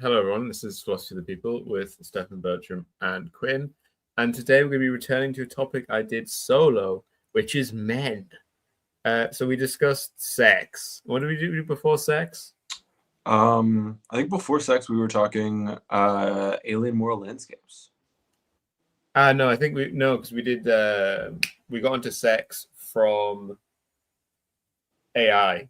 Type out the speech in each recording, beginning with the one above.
Hello, everyone. This is Philosophy of the People with Stefan, Bertram, and Quinn. And today we're going to be returning to a topic I did solo, which is men. So we discussed sex. What did we do before sex? I think before sex we were talking alien moral landscapes. No, I think because we did. We got into sex from AI.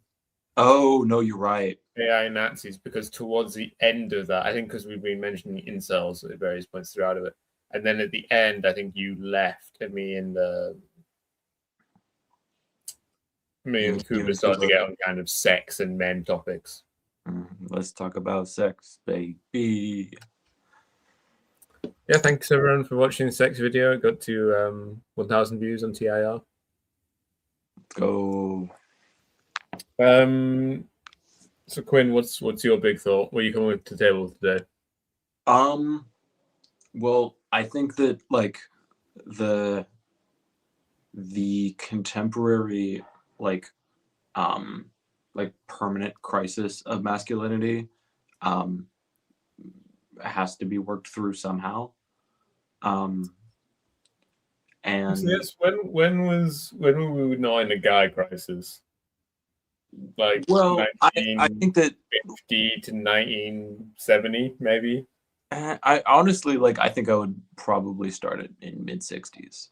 Oh no, you're right. AI Nazis, because towards the end of that, I think because we've been mentioning incels at various points throughout of it, and then at the end, I think you left, and me and Cooper started to get on kind of sex and men topics. Let's talk about sex, baby. Yeah, thanks everyone for watching the sex video. It got to 1,000 views on TIR. Let's go. So Quinn, what's your big thought? What are you coming with to the table today? Well, I think that like the contemporary like permanent crisis of masculinity has to be worked through somehow. And yes, when were we not in a guy crisis? Like, well, I think that 1950 to 1970, maybe. I honestly I think I would probably start it in mid-60s.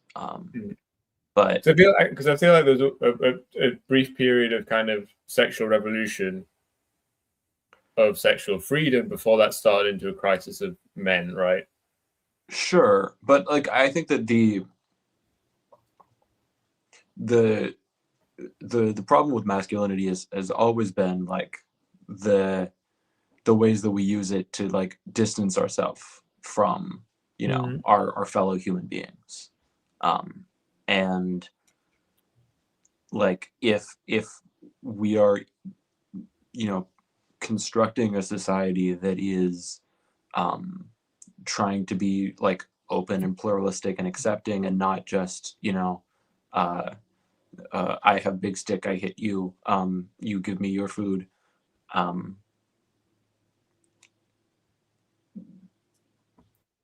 But so I feel like there's a brief period of kind of sexual revolution, of sexual freedom before that started into a crisis of men, right? Sure, but I think that the problem with masculinity has always been like the ways that we use it to distance ourselves from our fellow human beings, and if we are constructing a society that is trying to be open and pluralistic and accepting, and not just I have big stick, I hit you, you give me your food.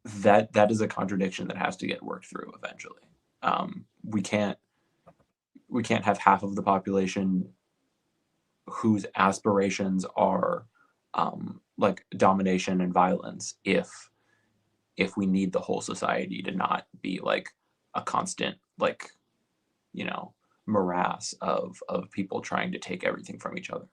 That is a contradiction that has to get worked through eventually. We can't have half of the population whose aspirations are domination and violence if we need the whole society to not be a constant morass of people trying to take everything from each other.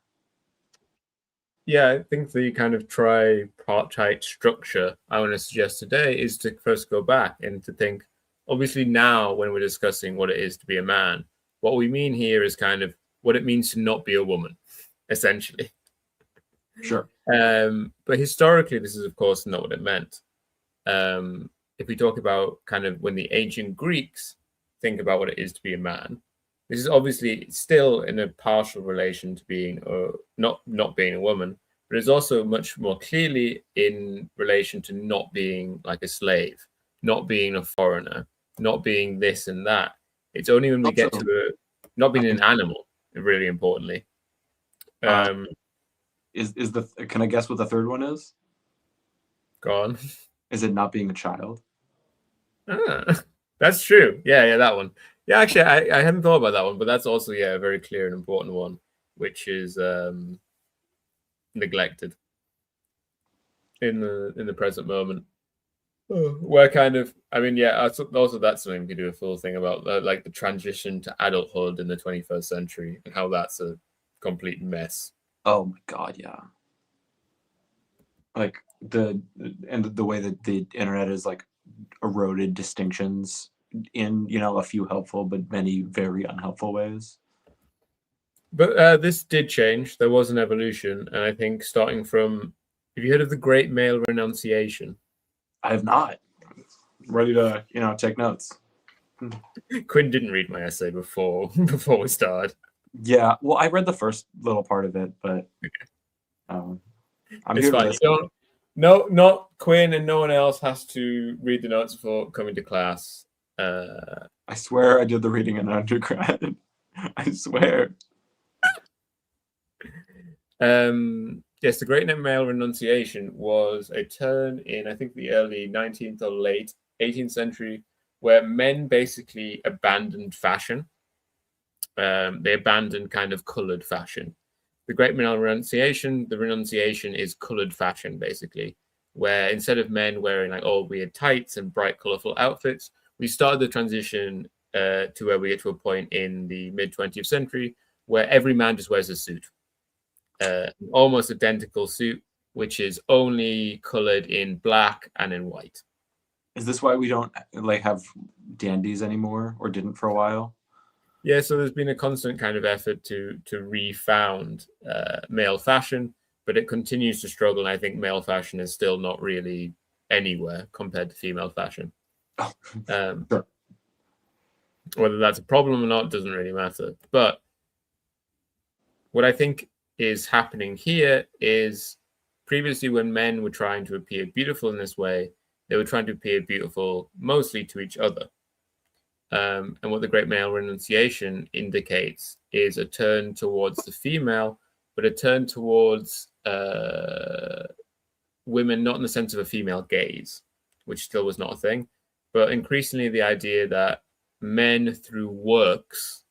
Yeah, I think the kind of tripartite structure I want to suggest today is to first go back and to think, obviously now when we're discussing what it is to be a man, what we mean here is kind of what it means to not be a woman, essentially. Sure. But historically, this is, of course, not what it meant. If we talk about kind of when the ancient Greeks think about what it is to be a man, this is obviously still in a partial relation to being not being a woman, but it's also much more clearly in relation to not being like a slave, not being a foreigner, not being this and that. It's only when we get to not being an animal, really importantly. Can I guess what the third one is? Go on. Is it not being a child? That's true. Yeah, that one. Yeah, actually, I hadn't thought about that one, but that's also a very clear and important one, which is neglected in the present moment. Where kind of, I mean, also that's something we can do a full thing about, like the transition to adulthood in the 21st century and how that's a complete mess. Oh my God, yeah. The way that the internet is eroded distinctions in a few helpful but many very unhelpful ways. But this did change. There was an evolution, and I think starting from, have you heard of the Great Male Renunciation? I have not. Ready to take notes. Quinn didn't read my essay before we started. Yeah, well, I read the first little part of it, but I'm here fine. Not Quinn, and no one else has to read the notes before coming to class. I swear I did the reading in undergrad. I swear. Yes, the Great Male Renunciation was a turn in, I think, the early 19th or late 18th century, where men basically abandoned fashion. They abandoned kind of colored fashion. The Great Male Renunciation, the renunciation is colored fashion, basically, where instead of men wearing like all weird tights and bright, colorful outfits, we started the transition to where we get to a point in the mid 20th century where every man just wears a suit, an almost identical suit, which is only colored in black and in white. Is this why we don't like have dandies anymore, or didn't for a while? Yeah, so there's been a constant kind of effort to refound male fashion, but it continues to struggle. And I think male fashion is still not really anywhere compared to female fashion. Oh, sure. Whether that's a problem or not doesn't really matter. But what I think is happening here is previously when men were trying to appear beautiful in this way, they were trying to appear beautiful mostly to each other. And what the Great Male Renunciation indicates is a turn towards the female, but a turn towards women, not in the sense of a female gaze, which still was not a thing, but increasingly the idea that men through works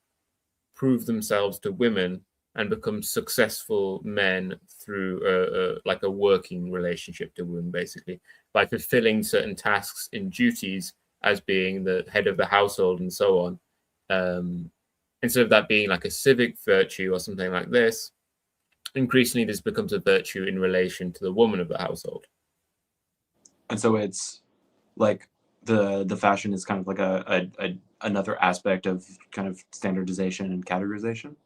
prove themselves to women and become successful men through like a working relationship to women, basically, by fulfilling certain tasks and duties as being the head of the household and so on. Instead of that being like a civic virtue or something like this, increasingly this becomes a virtue in relation to the woman of the household. And so it's like the fashion is kind of like another aspect of kind of standardization and categorization.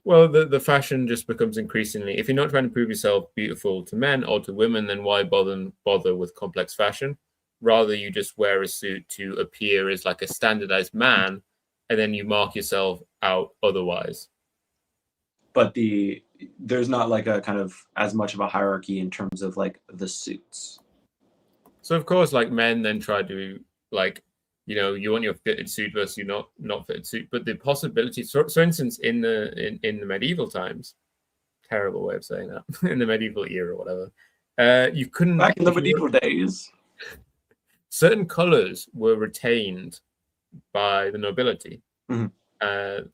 Well, the fashion just becomes increasingly, if you're not trying to prove yourself beautiful to men or to women, then why bother with complex fashion? Rather, you just wear a suit to appear as like a standardized man, and then you mark yourself out otherwise. But there's not like a kind of as much of a hierarchy in terms of like the suits. So of course, like men then try to like, you want your fitted suit versus your not fitted suit, but the possibility. So instance, in the medieval times, terrible way of saying that, in the medieval era, or whatever, you couldn't Back in the medieval days. Certain colors were retained by the nobility. Mm-hmm.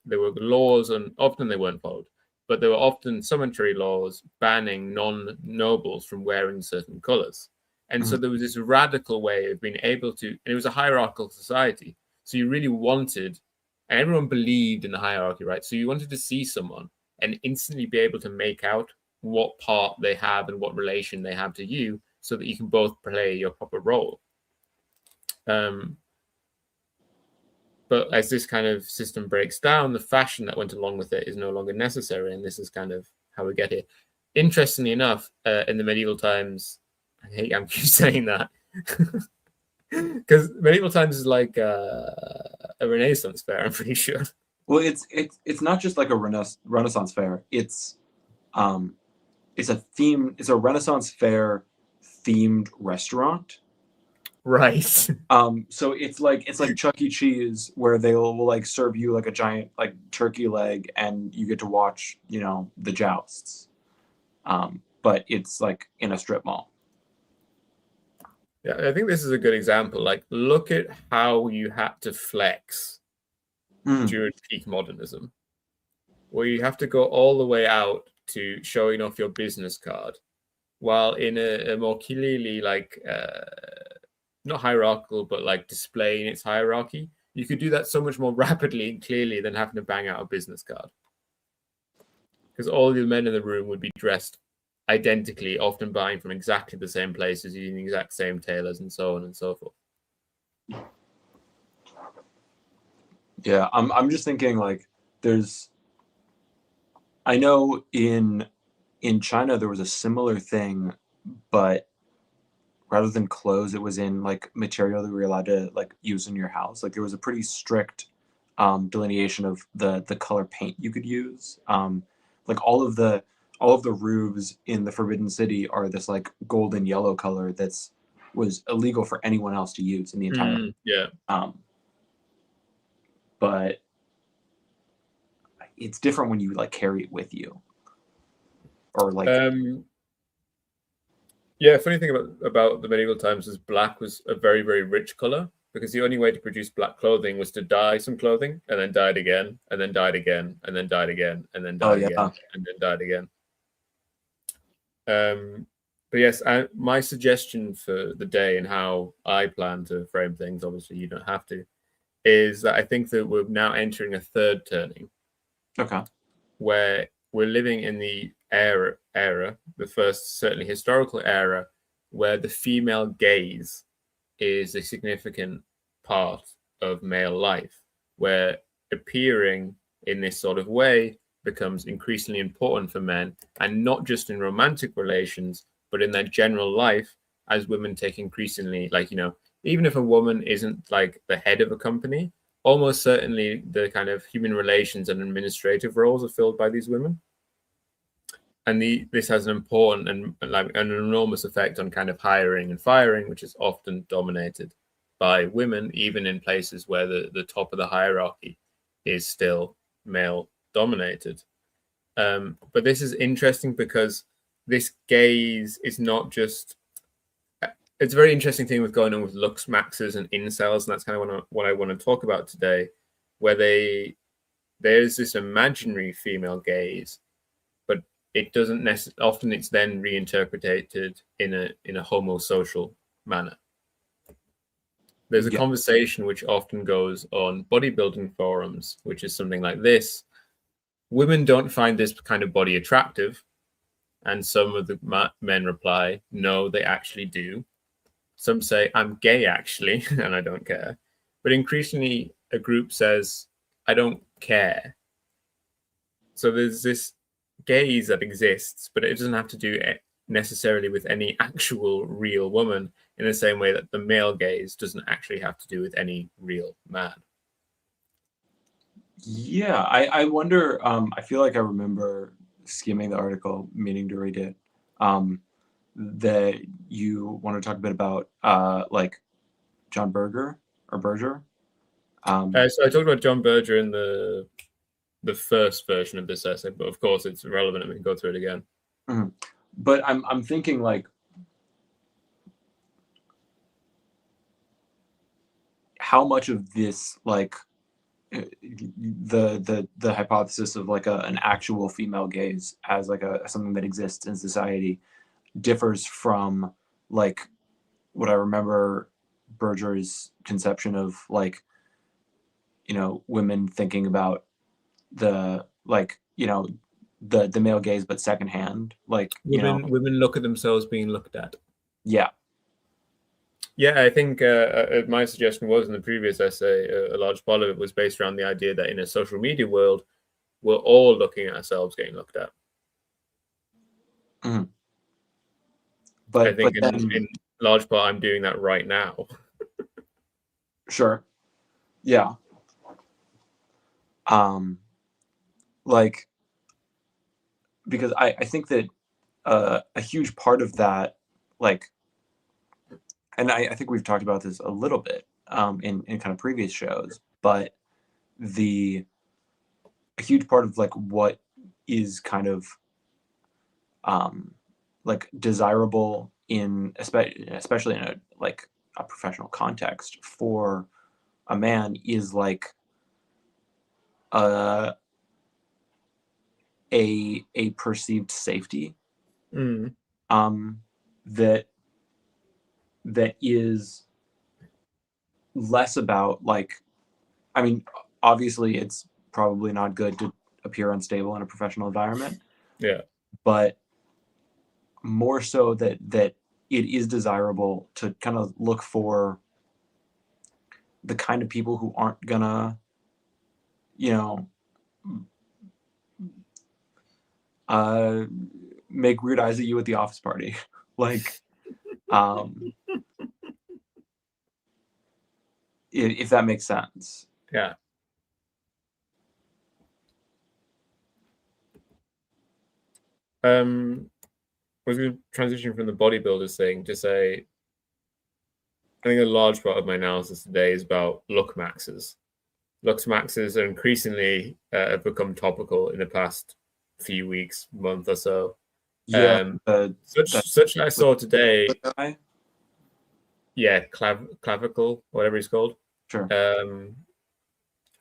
There were laws, and often they weren't followed, but there were often summatory laws banning non-nobles from wearing certain colors. And mm-hmm. So there was this radical way of being able to, and it was a hierarchical society. So you really wanted, and everyone believed in the hierarchy, right? So you wanted to see someone and instantly be able to make out what part they have and what relation they have to you, so that you can both play your proper role. But as this kind of system breaks down, the fashion that went along with it is no longer necessary, and this is kind of how we get here. Interestingly enough, in the medieval times, I'm keep saying that because medieval times is like a Renaissance fair, I'm pretty sure. Well, it's not just like a Renaissance fair. It's a Renaissance fair themed restaurant. Right. So it's like Chuck E. Cheese, where they will like serve you like a giant like turkey leg, and you get to watch the jousts. But it's like in a strip mall. Yeah, I think this is a good example. Like, look at how you had to flex during peak modernism, where you have to go all the way out to showing off your business card, while in a more clearly like not hierarchical, but like displaying its hierarchy, you could do that so much more rapidly and clearly than having to bang out a business card. Because all the men in the room would be dressed identically, often buying from exactly the same places, using the exact same tailors, and so on and so forth. Yeah, I'm just thinking like I know in China there was a similar thing, but rather than clothes, it was in like material that we were allowed to like use in your house. Like there was a pretty strict delineation of the color paint you could use. Like all of the roofs in the Forbidden City are this like golden yellow color was illegal for anyone else to use in the entire. Yeah. But it's different when you like carry it with you. or like? Yeah, funny thing about the medieval times is black was a very, very rich color, because the only way to produce black clothing was to dye some clothing and then dye it again and then dye it again and then dye it again and then Oh dye it yeah. again and then dye it again. But yes, my suggestion for the day and how I plan to frame things, obviously you don't have to, is that I think that we're now entering a third turning. Okay. Where we're living in the era, the first certainly historical era, where the female gaze is a significant part of male life, where appearing in this sort of way becomes increasingly important for men, and not just in romantic relations, but in their general life, as women take increasingly, like, even if a woman isn't like the head of a company, almost certainly the kind of human relations and administrative roles are filled by these women. And this has an important and like an enormous effect on kind of hiring and firing, which is often dominated by women, even in places where the top of the hierarchy is still male dominated. But this is interesting because this gaze is not just, it's a very interesting thing with going on with looksmaxxers and incels, and that's kind of what I want to talk about today, where there's this imaginary female gaze, but it doesn't necessarily, often it's then reinterpreted in a homosocial manner. There's a conversation which often goes on bodybuilding forums, which is something like this: women don't find this kind of body attractive, and some of the men reply, no, they actually do. Some say, I'm gay, actually, and I don't care. But increasingly, a group says, I don't care. So there's this gaze that exists, but it doesn't have to do necessarily with any actual real woman, in the same way that the male gaze doesn't actually have to do with any real man. Yeah, I wonder, I feel like I remember skimming the article, meaning to read it, that you want to talk a bit about like John Berger or Berger. So I talked about John Berger in the first version of this essay, but of course it's relevant and we can go through it again. Mm-hmm. But I'm thinking, like, how much of this, like, the hypothesis of like an actual female gaze as like something that exists in society differs from like what I remember Berger's conception of, like, women thinking about the, like, the male gaze, but secondhand, like, women look at themselves being looked at. Yeah. Yeah, I think my suggestion was in the previous essay, a large part of it was based around the idea that in a social media world, we're all looking at ourselves getting looked at. Mm-hmm. But I think in large part, I'm doing that right now. Sure. Yeah. Like, because I think that a huge part of that, like, and I think we've talked about this a little bit in kind of previous shows, but a huge part of like what is kind of like desirable in especially in a like a professional context for a man is like a perceived safety that is less about, like, I mean, obviously it's probably not good to appear unstable in a professional environment. Yeah. But more so that it is desirable to kind of look for the kind of people who aren't gonna, make weird eyes at you at the office party. Like, if that makes sense. Yeah. Was going to transition from the bodybuilders thing to say, I think a large part of my analysis today is about looksmaxxers. Looksmaxxers are increasingly have become topical in the past few weeks, month or so. Yeah. Such I saw today. Guy? Yeah, clavicle, whatever he's called. Sure.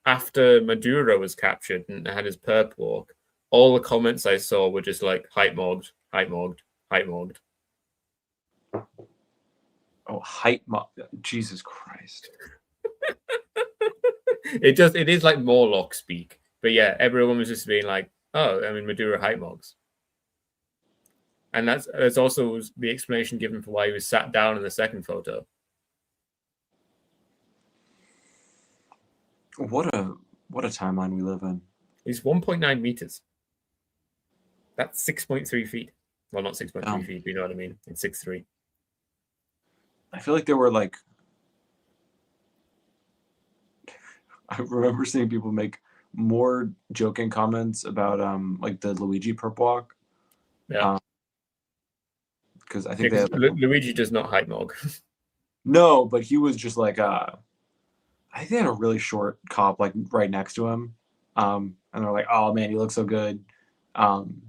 After Maduro was captured and had his perp walk, all the comments I saw were just like hype mogged, hype mogged, hype mogged. Oh, hype mob. Jesus Christ. It is like Morlock speak. But yeah, everyone was just being like, oh, I mean, Maduro hype mogs. And that's also the explanation given for why he was sat down in the second photo. What a timeline we live in. He's 1.9 meters. That's 6.3 feet. Well, not 6.3 feet, but you know what I mean. It's 6'3". I feel like there were like, I remember seeing people make more joking comments about like the Luigi perp walk. Yeah. Because I think Luigi does not hype mog. No, but he was just like I think they had a really short cop like right next to him. And they're like, oh man, he looks so good. And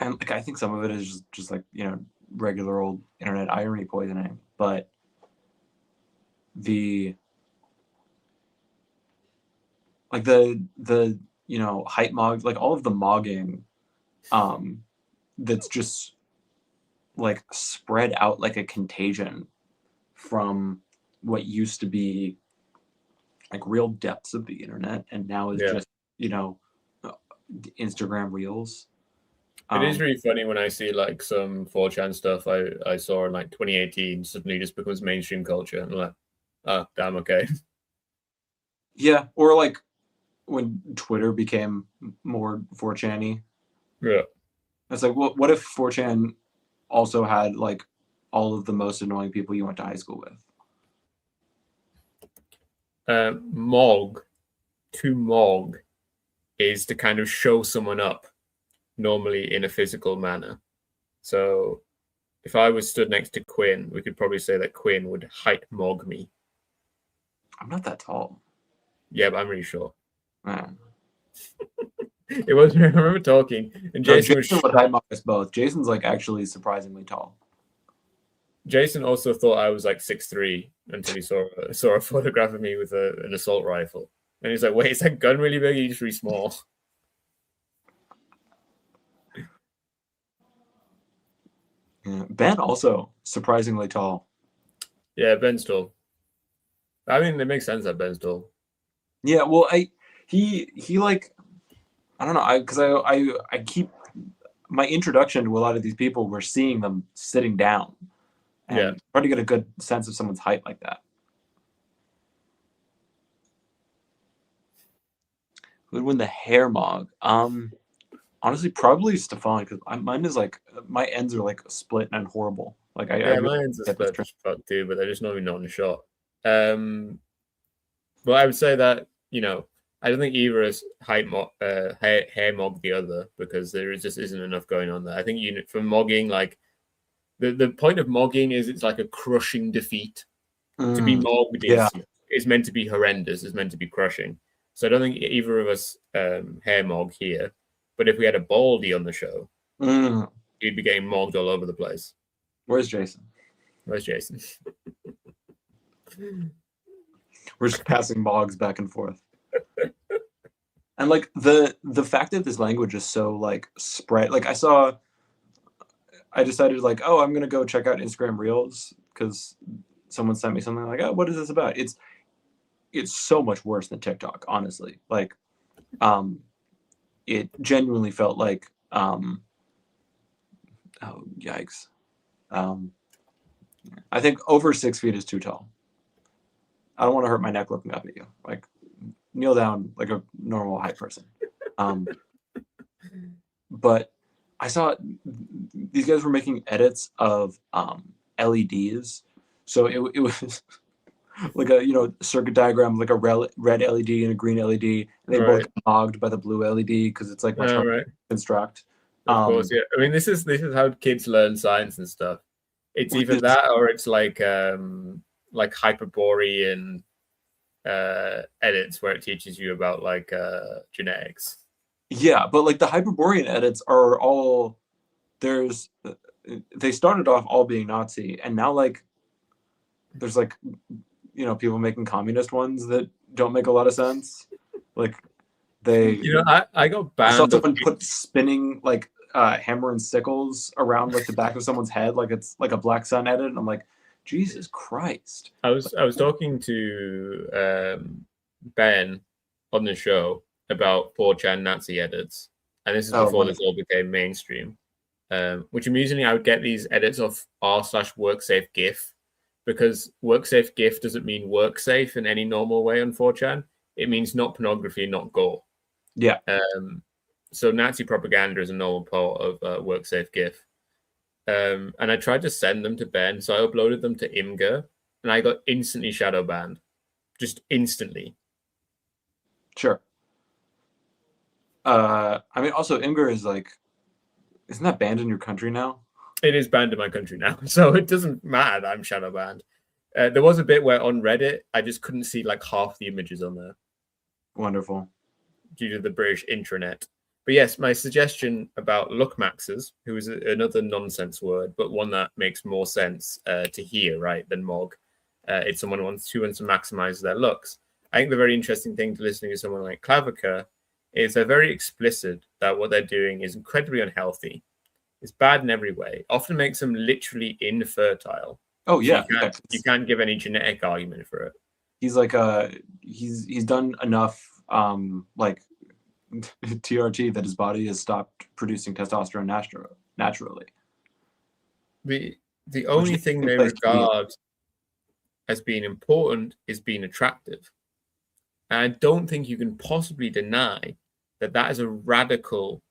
like I think some of it is just like, you know, regular old internet irony poisoning. But the you know, hype mog, like all of the mogging that's just like spread out like a contagion from what used to be like real depths of the internet and now is just, you know, Instagram reels. It is really funny when I see like some 4chan stuff I saw in like 2018 suddenly just becomes mainstream culture. And I'm like, oh, damn, okay. Yeah, or like when Twitter became more 4chan-y. Yeah. It's like, well, what if 4chan also had like all of the most annoying people you went to high school with? Mog, to mog, is to kind of show someone up, normally in a physical manner. So if I was stood next to Quinn, we could probably say that Quinn would height mog me. I'm not that tall. Yeah, but I'm really short. It was. I remember talking, and Jason would height mog us both. Jason's like actually surprisingly tall. Jason also thought I was like 6'3" until he saw a photograph of me with an assault rifle, and he's like, "Wait, is that gun really big? He's just really small." Yeah. Ben also surprisingly tall. Yeah, Ben's tall. I mean, it makes sense that Ben's tall. Yeah, well, he like, I don't know, because I keep my introduction to a lot of these people were seeing them sitting down, and try to get a good sense of someone's height like that. Who would win the hair mog? Honestly, probably Stefan, because mine is like my ends are like split and horrible. Like my ends are split too, but they're just not even not in a shot. Well, I would say that, you know, I don't think either is hair mog the other, because there just isn't enough going on there. I think for mogging, like the point of mogging is it's like a crushing defeat. To be mogged is meant to be horrendous, is meant to be crushing. So I don't think either of us hair mog here. But if we had a baldy on the show, he'd be getting mogged all over the place. Where's Jason? Where's Jason? We're just passing mogs back and forth. And like the fact that this language is so like spread, like I decided like, oh, I'm gonna go check out Instagram Reels because someone sent me something like, oh, what is this about? It's so much worse than TikTok, honestly. Like, it genuinely felt like, oh yikes. I think over 6 feet is too tall. I don't want to hurt my neck looking up at you. Like, kneel down like a normal height person. But I saw these guys were making edits of LEDs. So it was like a, you know, circuit diagram, like a red LED and a green LED, and they both get mogged by the blue LED because it's like much harder to construct. Of course, yeah. I mean, this is how kids learn science and stuff. It's either that or it's like Hyperborean edits where it teaches you about like genetics. Yeah, but like the Hyperborean edits are all there's they started off all being Nazi, and now like there's like people making communist ones that don't make a lot of sense. Like they I got I saw banned of someone put spinning like hammer and sickles around like the back of someone's head, like it's like a Black Sun edit, and I'm like, Jesus Christ. I was talking to Ben on the show about 4chan Nazi edits, and this is Oh, before this wonderful. all became mainstream. Which amusingly, I would get these edits off r/worksafe GIF, because worksafe GIF doesn't mean work safe in any normal way on 4chan. It means not pornography, not gore. Yeah. So Nazi propaganda is a normal part of worksafe GIF. And I tried to send them to Ben, so I uploaded them to Imgur, and I got instantly shadow banned, just instantly. Sure. I mean, also Imgur is like, isn't that banned in your country now? It is banned in my country now, so it doesn't matter that I'm shadow banned. There was a bit where on Reddit I just couldn't see like half the images on there Wonderful. due to the British intranet. But yes, my suggestion about lookmaxers, who is another nonsense word, but one that makes more sense to hear, right, than mog. It's someone who wants to maximize their looks. I think the very interesting thing to listening to someone like Clavica is they're very explicit that what they're doing is incredibly unhealthy. It's bad in every way. Often makes them literally infertile. Oh So yeah, you can't give any genetic argument for it. he's like he's done enough like TRT that his body has stopped producing testosterone naturally. The Which only is thing a they place to be. regard as being important is being attractive. And I don't think you can possibly deny that that is a radical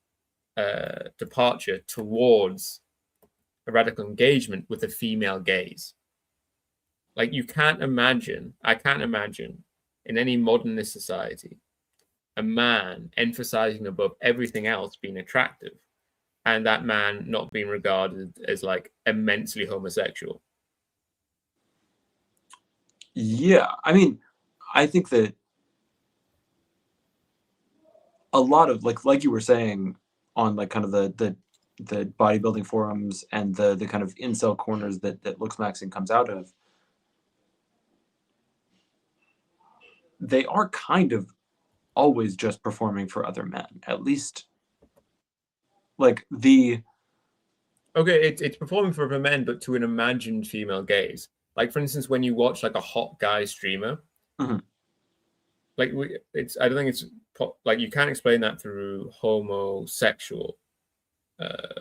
departure towards a radical engagement with the female gaze. Like I can't imagine in any modernist society, a man emphasizing above everything else being attractive, and that man not being regarded as like immensely homosexual. Yeah, I mean, I think that a lot of like you were saying on like kind of the bodybuilding forums and the kind of incel corners that looksmaxxing comes out of, they are kind of always just performing for other men, at least like the Okay, it's performing for men, but to an imagined female gaze. Like for instance, when you watch like a hot guy streamer, Mhm. like I don't think it's like you can't explain that through homosexual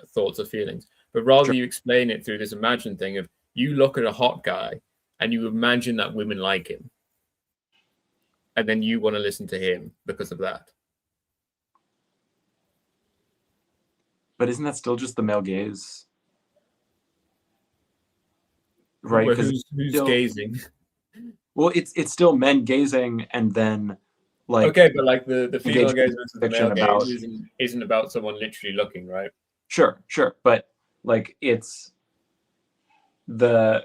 thoughts or feelings, but rather Sure. you explain it through this imagined thing of you look at a hot guy and you imagine that women like him, and then you want to listen to him because of that. But isn't that still just the male gaze? Right? Because Who's gazing? well, it's still men gazing and then like Okay, but like the female engaging gaze in versus the fiction male gaze about isn't about someone literally looking, right? sure, but like it's the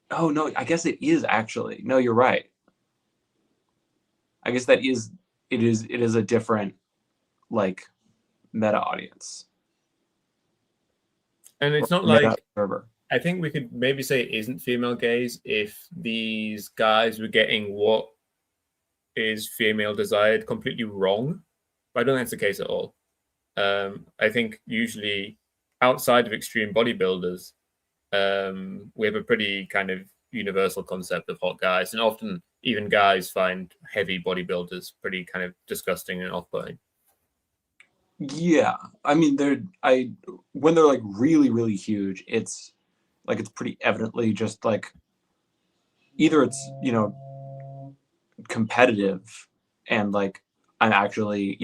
oh no, I guess it is actually. No, you're right. I guess that is it is a different like meta audience And or it's not meta like observer. I think we could maybe say it isn't female gaze if these guys were getting what is female desired completely wrong. But I don't think that's the case at all. I think usually outside of extreme bodybuilders, we have a pretty kind of universal concept of hot guys, and often even guys find heavy bodybuilders pretty kind of disgusting and off-putting. Yeah, I mean I when they're like really huge, it's like it's pretty evidently just like either it's competitive and like I'm actually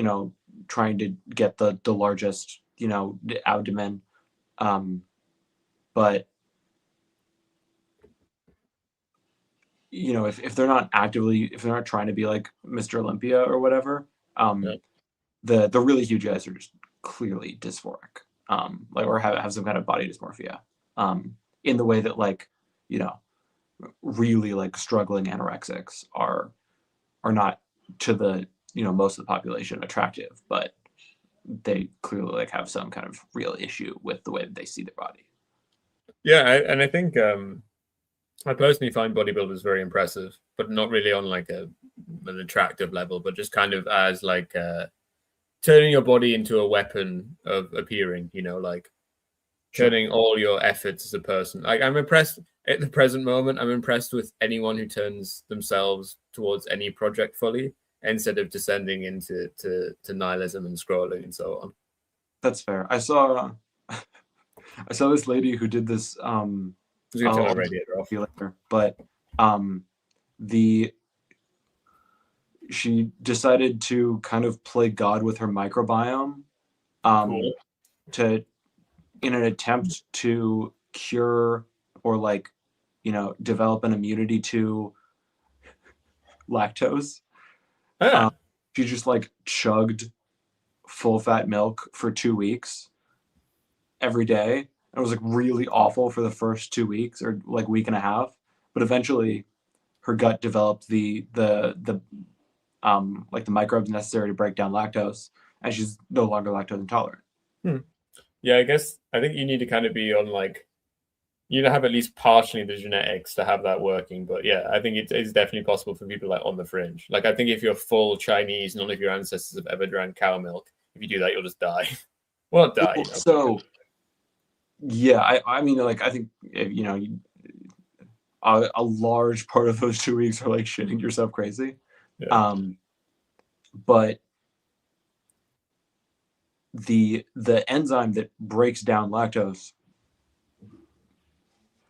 trying to get the largest abdomen, but if they're not actively if they're not trying to be like Mr. Olympia or whatever, Yeah. the really huge guys are just clearly dysphoric, like or have some kind of body dysmorphia, in the way that like really like struggling anorexics are not to the most of the population attractive, but they clearly like have some kind of real issue with the way that they see their body. Yeah, and I think I personally find bodybuilders very impressive, but not really on like an attractive level, but just kind of as like turning your body into a weapon of appearing, like turning all your efforts as a person. Like I'm impressed at the present moment. I'm impressed with anyone who turns themselves towards any project fully instead of descending into nihilism and scrolling and so on. That's fair. I saw this lady who did this. But she decided to kind of play God with her microbiome, Cool. in an attempt to cure or like, develop an immunity to lactose. She just like chugged full fat milk for 2 weeks every day. It was like really awful for the first 2 weeks or like week and a half, but eventually her gut developed the like the microbes necessary to break down lactose, and she's no longer lactose intolerant. Yeah, I think you need to kind of be on like, you have at least partially the genetics to have that working. But yeah, I think it's definitely possible for people like on the fringe. Like I think if you're full Chinese, none of your ancestors have ever drank cow milk. If you do that, you'll just die. Well, not die. So yeah, I mean, like I think a large part of those 2 weeks are like shitting yourself crazy. Yeah. But the enzyme that breaks down lactose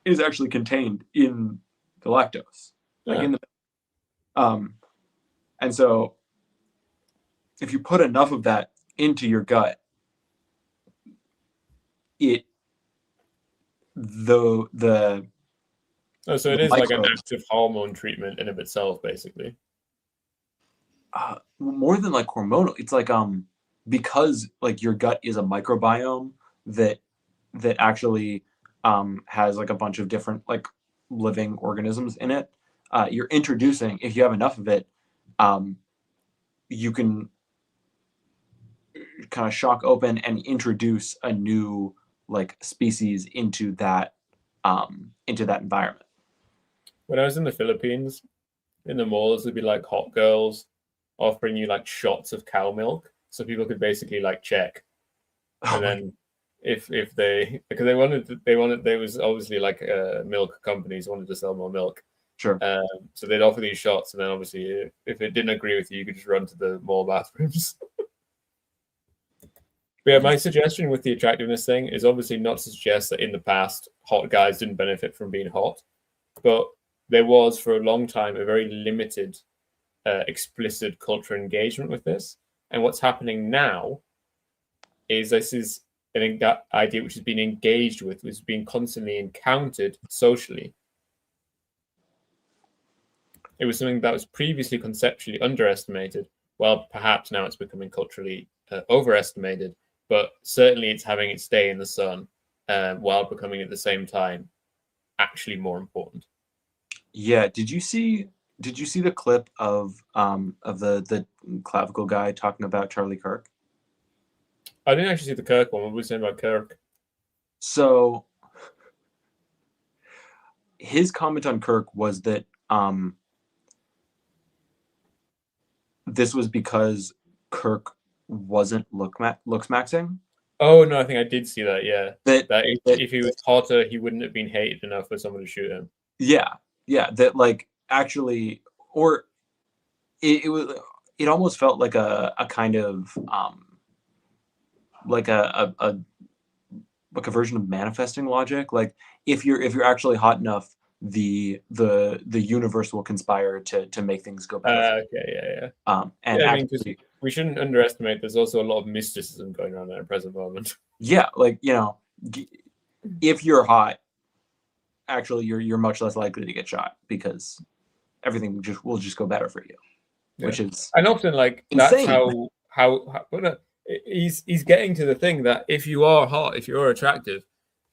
is actually contained in the lactose, like in the and so if you put enough of that into your gut, it so it is like an active hormone treatment in of itself, basically. More than like hormonal, it's like because like your gut is a microbiome that actually has like a bunch of different like living organisms in it. You're introducing, if you have enough of it, you can kind of shock open and introduce a new like species into that environment. When I was in the Philippines, in the malls, there'd be like hot girls offering you like shots of cow milk, so people could basically like check, and then if they, because there was obviously like milk companies wanted to sell more milk. Sure. So they'd offer these shots, and then obviously if it didn't agree with you, you could just run to the mall bathrooms. But yeah, my suggestion with the attractiveness thing is obviously not to suggest that in the past hot guys didn't benefit from being hot, but there was for a long time a very limited explicit cultural engagement with this. And what's happening now is this is an idea which has been engaged with, which is being constantly encountered socially. It was something that was previously conceptually underestimated. Well, perhaps now it's becoming culturally overestimated, but certainly it's having its day in the sun while becoming at the same time actually more important. Yeah. Did you see the clip of the clavicle guy talking about Charlie Kirk? I didn't actually see the Kirk one. What were we saying about Kirk? So his comment on Kirk was that this was because Kirk wasn't looksmaxxing. Oh no, I think I did see that. Yeah, that if he was hotter, he wouldn't have been hated enough for someone to shoot him. Yeah, that like actually, or it almost felt like a kind of like a version of manifesting logic. Like if you're actually hot enough, the universe will conspire to make things go better. Okay, yeah. And yeah, actually, we shouldn't underestimate. There's also a lot of mysticism going on at the present moment. Yeah, like if you're hot, actually you're much less likely to get shot because everything will just go better for you, which is and often like insane. That's how he's getting to the thing that if you are hot, if you're attractive,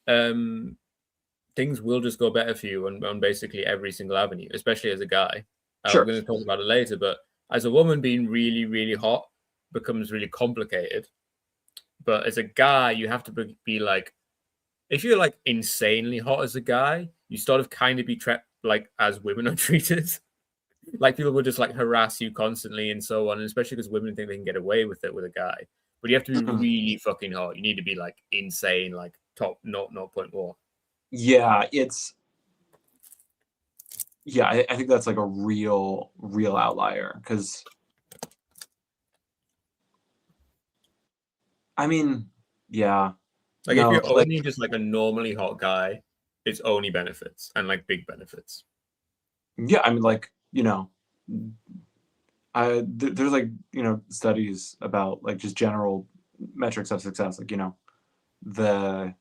things will just go better for you on basically every single avenue, especially as a guy. Sure. We're going to talk about it later, but as a woman, being really, really hot becomes really complicated. But as a guy, you have to be like, if you're like insanely hot as a guy, you sort of kind of be trapped like as women are treated. Like people will just like harass you constantly and so on, and especially because women think they can get away with it with a guy. But you have to be really fucking hot. You need to be like insane, like top 0.1. Yeah, I think that's like a real outlier, because I mean, yeah. Like if No, you're only just like a normally hot guy, it's only benefits and like big benefits. yeah, I mean, like, there's like, studies about like just general metrics of success, like, the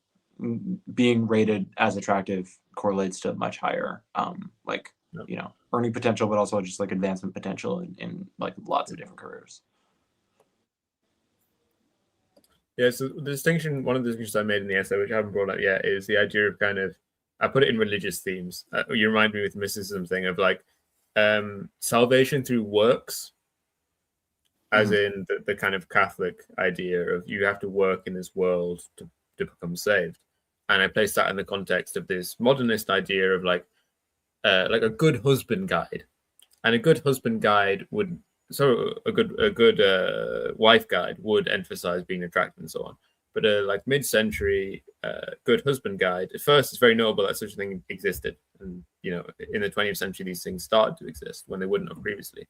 being rated as attractive correlates to much higher like earning potential, but also just like advancement potential in like lots of different careers. Yeah, so the distinction, one of the distinctions I made in the essay, which I haven't brought up yet, is the idea of kind of, I put it in religious themes. You remind me with the mysticism thing of like salvation through works, as in the kind of Catholic idea of you have to work in this world to become saved. And I place that in the context of this modernist idea of like a good husband guide. And a good husband guide would, so a good wife guide would emphasize being attractive and so on. But like mid-century good husband guide, at first it's very notable that such a thing existed, and in the 20th century these things started to exist when they wouldn't have previously.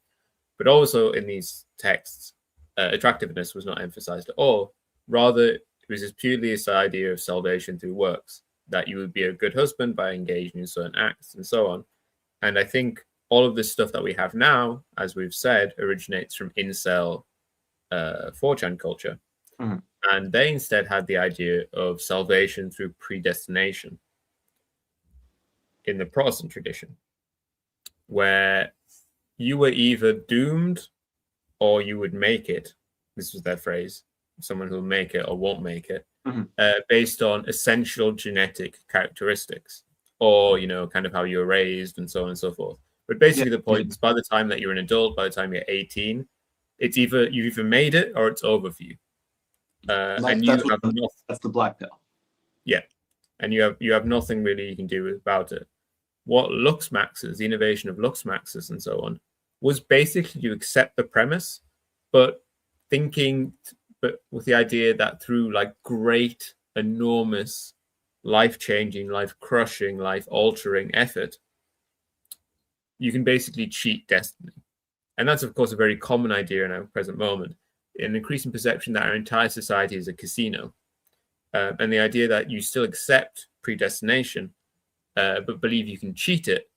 But also in these texts, attractiveness was not emphasized at all. Rather, it was just purely this idea of salvation through works, that you would be a good husband by engaging in certain acts and so on. And I think all of this stuff that we have now, as we've said, originates from incel 4chan culture. And they instead had the idea of salvation through predestination in the Protestant tradition, where you were either doomed or you would make it. This was their phrase: someone who'll make it or won't make it, based on essential genetic characteristics, or kind of how you were raised and so on and so forth. But basically, the point is, by the time that you're an adult, by the time you're 18, it's either you've either made it or it's over for you. And you have nothing. That's the black pill. Yeah, and you have nothing really you can do about it. What looksmaxxers, the innovation of looksmaxxers and so on, was basically to accept the premise, but with the idea that through like great, enormous, life-changing, life-crushing, life-altering effort, you can basically cheat destiny. And that's, of course, a very common idea in our present moment, an increasing perception that our entire society is a casino. And the idea that you still accept predestination, but believe you can cheat it,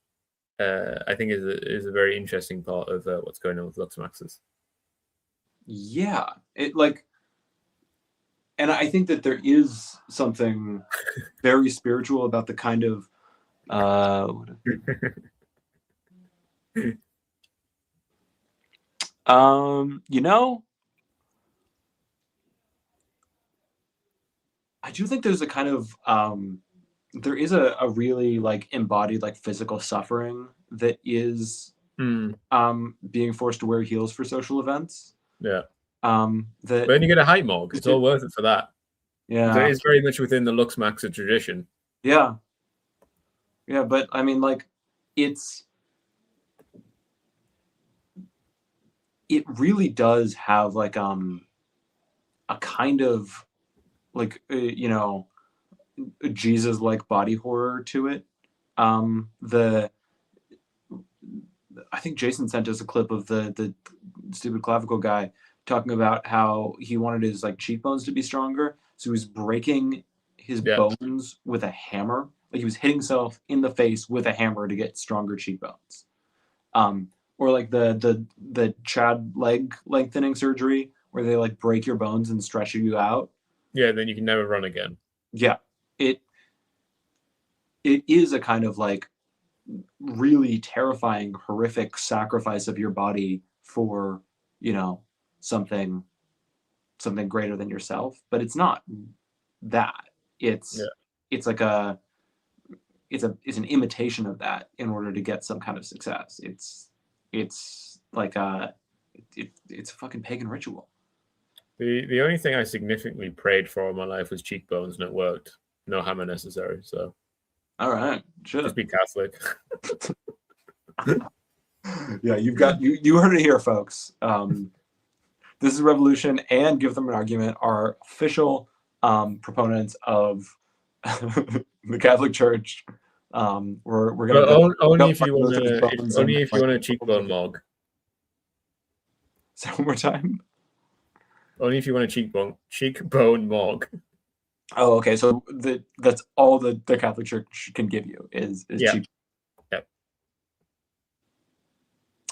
I think is a very interesting part of what's going on with looksmaxxers. Yeah, and I think that there is something very spiritual about the kind of I do think there's a kind of there is a really like embodied like physical suffering that is being forced to wear heels for social events. Yeah. But then you get a height mog. It's all worth it for that. Yeah. So it is very much within the looksmaxxer tradition. Yeah. Yeah, but I mean, like, it really does have like a kind of like Jesus-like body horror to it. I think Jason sent us a clip of the stupid clavicle guy talking about how he wanted his like cheekbones to be stronger, so he was breaking his bones with a hammer. Like he was hitting himself in the face with a hammer to get stronger cheekbones. Or like the Chad leg lengthening surgery where they like break your bones and stretch you out. Yeah, then you can never run again. Yeah, it is a kind of like really terrifying, horrific sacrifice of your body for something greater than yourself. But it's not that. It's like it's an imitation of that in order to get some kind of success. It's like it's a fucking pagan ritual. The only thing I significantly prayed for in my life was cheekbones, and it worked. No hammer necessary. So, all right, sure. Just be Catholic. Yeah, you heard it here, folks. This is Revolution and Give Them an Argument are official proponents of the Catholic Church. We're gonna only if you want a cheekbone mog. Say one more time. Only if you want a cheekbone mog. Oh, okay. So that's all the Catholic Church can give you is cheek. Yep.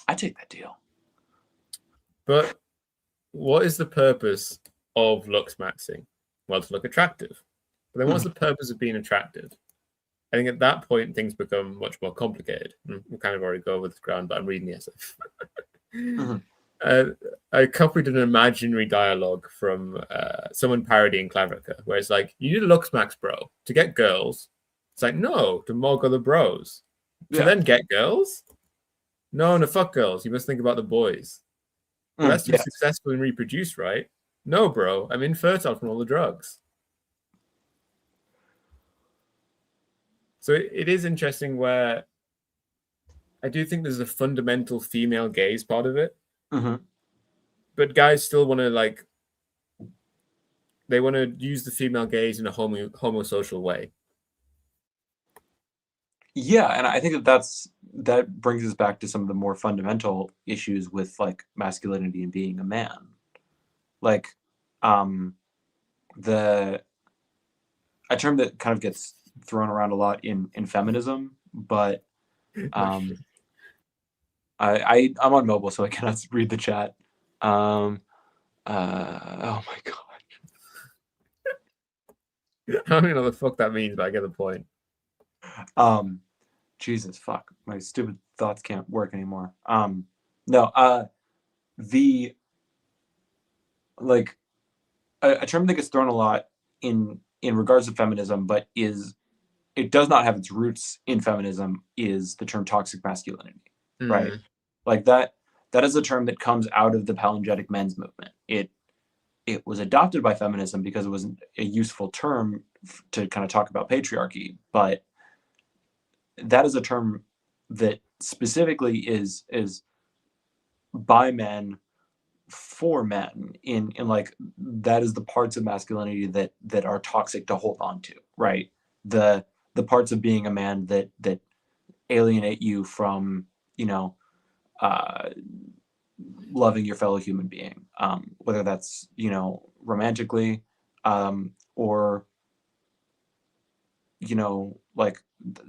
I take that deal. But what is the purpose of looksmaxxing? Well, to look attractive. But then what's the purpose of being attractive? I think at that point things become much more complicated. We kind of already go over this ground, but I'm reading the essay. I copied an imaginary dialogue from someone parodying Clavica, where it's like, you need a looksmax, bro, to get girls. It's like, no, to mog other bros. To then get girls? No, fuck girls. You must think about the boys. Well, that's to successful and reproduce, right? No, bro, I'm infertile from all the drugs. So it is interesting where I do think there's a fundamental female gaze part of it. But guys still want to they want to use the female gaze in a homosocial way. Yeah, and I think that brings us back to some of the more fundamental issues with masculinity and being a man. A term that kind of gets thrown around a lot in feminism, but I'm on mobile, so I cannot read the chat. Oh my god. I don't even know what the fuck that means, but I get the point. Jesus fuck. My stupid thoughts can't work anymore. No, a term that gets thrown a lot in regards to feminism, but it does not have its roots in feminism, is the term toxic masculinity. Right? That is a term that comes out of the apologetic men's movement. It was adopted by feminism because it was a useful term to kind of talk about patriarchy, but that is a term that specifically is by men for men in that is the parts of masculinity that are toxic to hold on to, right? The parts of being a man that alienate you from loving your fellow human being, whether that's romantically or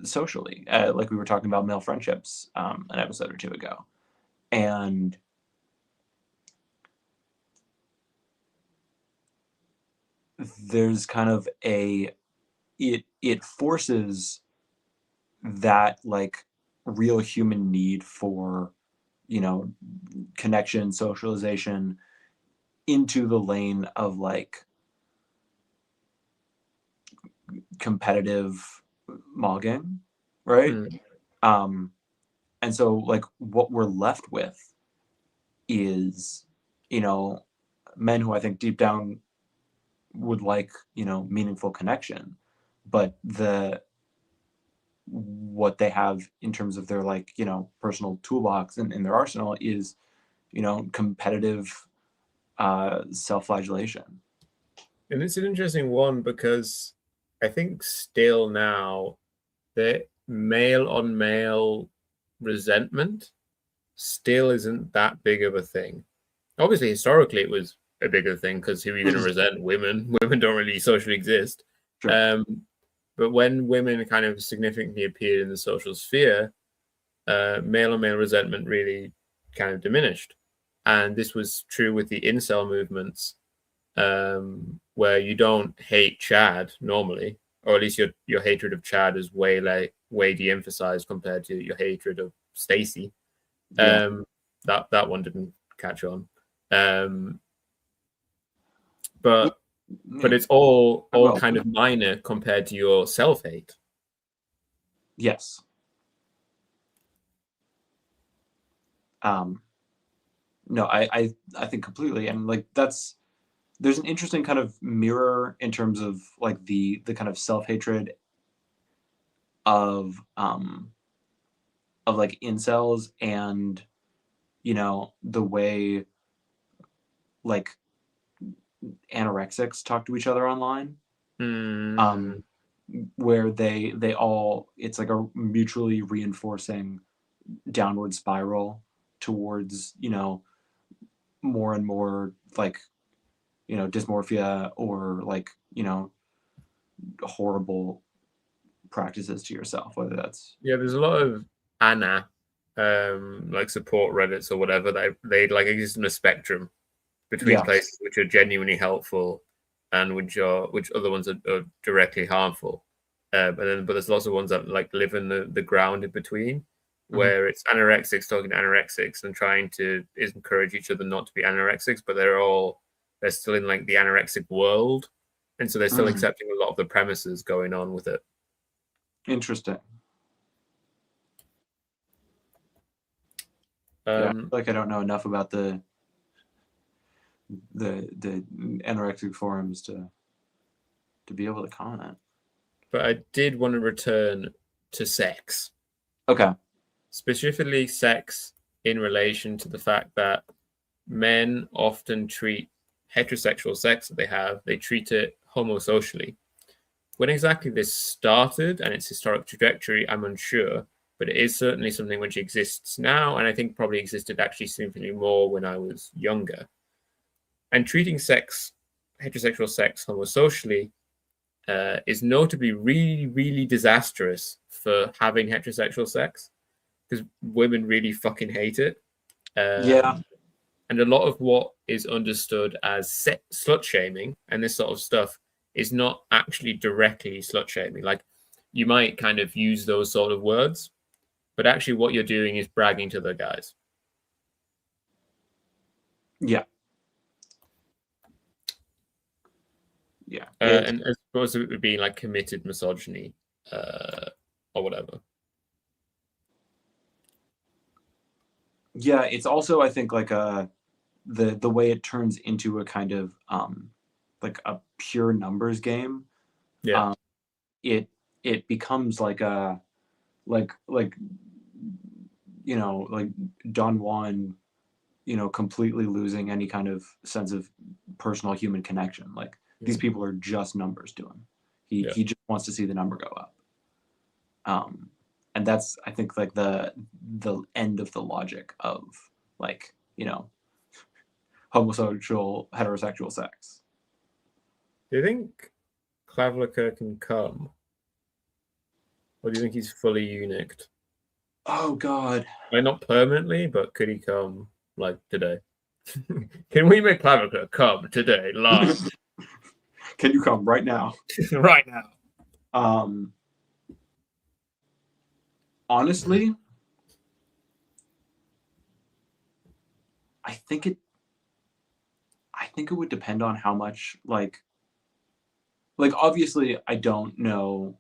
socially, like we were talking about male friendships an episode or two ago. And there's kind of it forces that real human need for connection, socialization into the lane of competitive mogging, right? And so what we're left with is men who I think deep down would meaningful connection, but what they have in terms of their personal toolbox and in their arsenal is competitive self-flagellation. And it's an interesting one because I think still now the male on male resentment still isn't that big of a thing. Obviously historically it was a bigger thing because who are you going to resent? Women don't really socially exist. Sure. But when women kind of significantly appeared in the social sphere, male on male resentment really kind of diminished. And this was true with the incel movements, where you don't hate Chad normally, or at least your hatred of Chad is way de-emphasized compared to your hatred of Stacy. That one didn't catch on. But it's all kind of minor compared to your self-hate. Yes. No, I think completely, and like there's an interesting kind of mirror in terms of like the kind of self-hatred of like incels, and the way like anorexics talk to each other online, Mm. where they all, it's like a mutually reinforcing downward spiral towards more and more like dysmorphia, or like horrible practices to yourself, whether that's Yeah, there's a lot of Anna, like support Reddits or whatever. They like exist in a spectrum between yes. places which are genuinely helpful and which other ones are directly harmful. But there's lots of ones that like live in the ground in between, Mhm. where it's anorexics talking to anorexics and trying to encourage each other not to be anorexics, but they're still in like the anorexic world, and so they're still Mhm. accepting a lot of the premises going on with it. Interesting. Yeah, I feel Um, like I don't know enough about the anorexic forums to be able to comment. but I did want to return to sex, Okay. specifically sex in relation to the fact that men often treat heterosexual sex that they treat it homosocially. When exactly this started and its historic trajectory, I'm unsure, but it is certainly something which exists now, and I think probably existed actually significantly more when I was younger. And treating heterosexual sex homosocially, is known to be really, really disastrous for having heterosexual sex because women really fucking hate it. Yeah. And a lot of what is understood as slut shaming and this sort of stuff is not actually directly slut shaming. Like you might kind of use those sort of words, but actually what you're doing is bragging to the guys. Yeah. Yeah. And as opposed to it being like committed misogyny or whatever. Yeah, it's also, I think, like the way it turns into a kind of like a pure numbers game. Yeah. Um, it becomes like a like like Don Juan, completely losing any kind of sense of personal human connection. Like these people are just numbers to him. Yeah. He just wants to see the number go up. And that's, I think, like the end of the logic of like homosexual heterosexual sex. Do you think Klavliker can come? Or do you think he's fully eunuched? Oh God. Like not permanently, but could he come like today? Can we make Klavliker come today live? Can you come right now? Right now. Um, honestly, I think it would depend on how much like obviously I don't know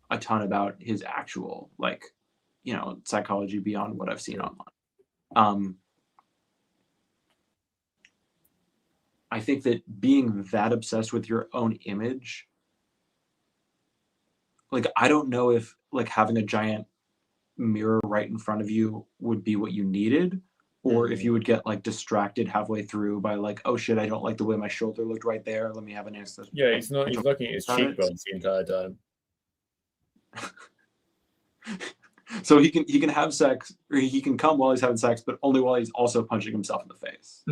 a ton about his actual like psychology beyond what I've seen online. I think that being that obsessed with your own image, like I don't know if like having a giant mirror right in front of you would be what you needed, or if you would get like distracted halfway through by like, oh shit, I don't like the way my shoulder looked right there, let me have an instant. Yeah, he's not. He's looking at his cheekbones the entire time. So he can have sex, or he can come while he's having sex, but only while he's also punching himself in the face.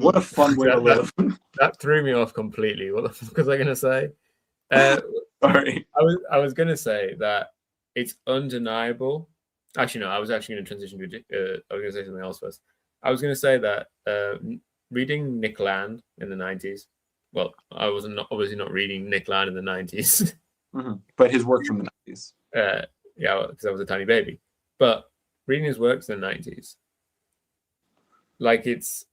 What a fun way to live. That threw me off completely. What the fuck was I going to say? Sorry. I was going to say that it's undeniable. Actually, no, I was actually going to transition to. I was going to say something else first. I was going to say that reading Nick Land in the 90s. Well, I was obviously not reading Nick Land in the 90s. Mm-hmm. But his work from the 90s. Yeah, because I was a tiny baby. But reading his works in the 90s, like it's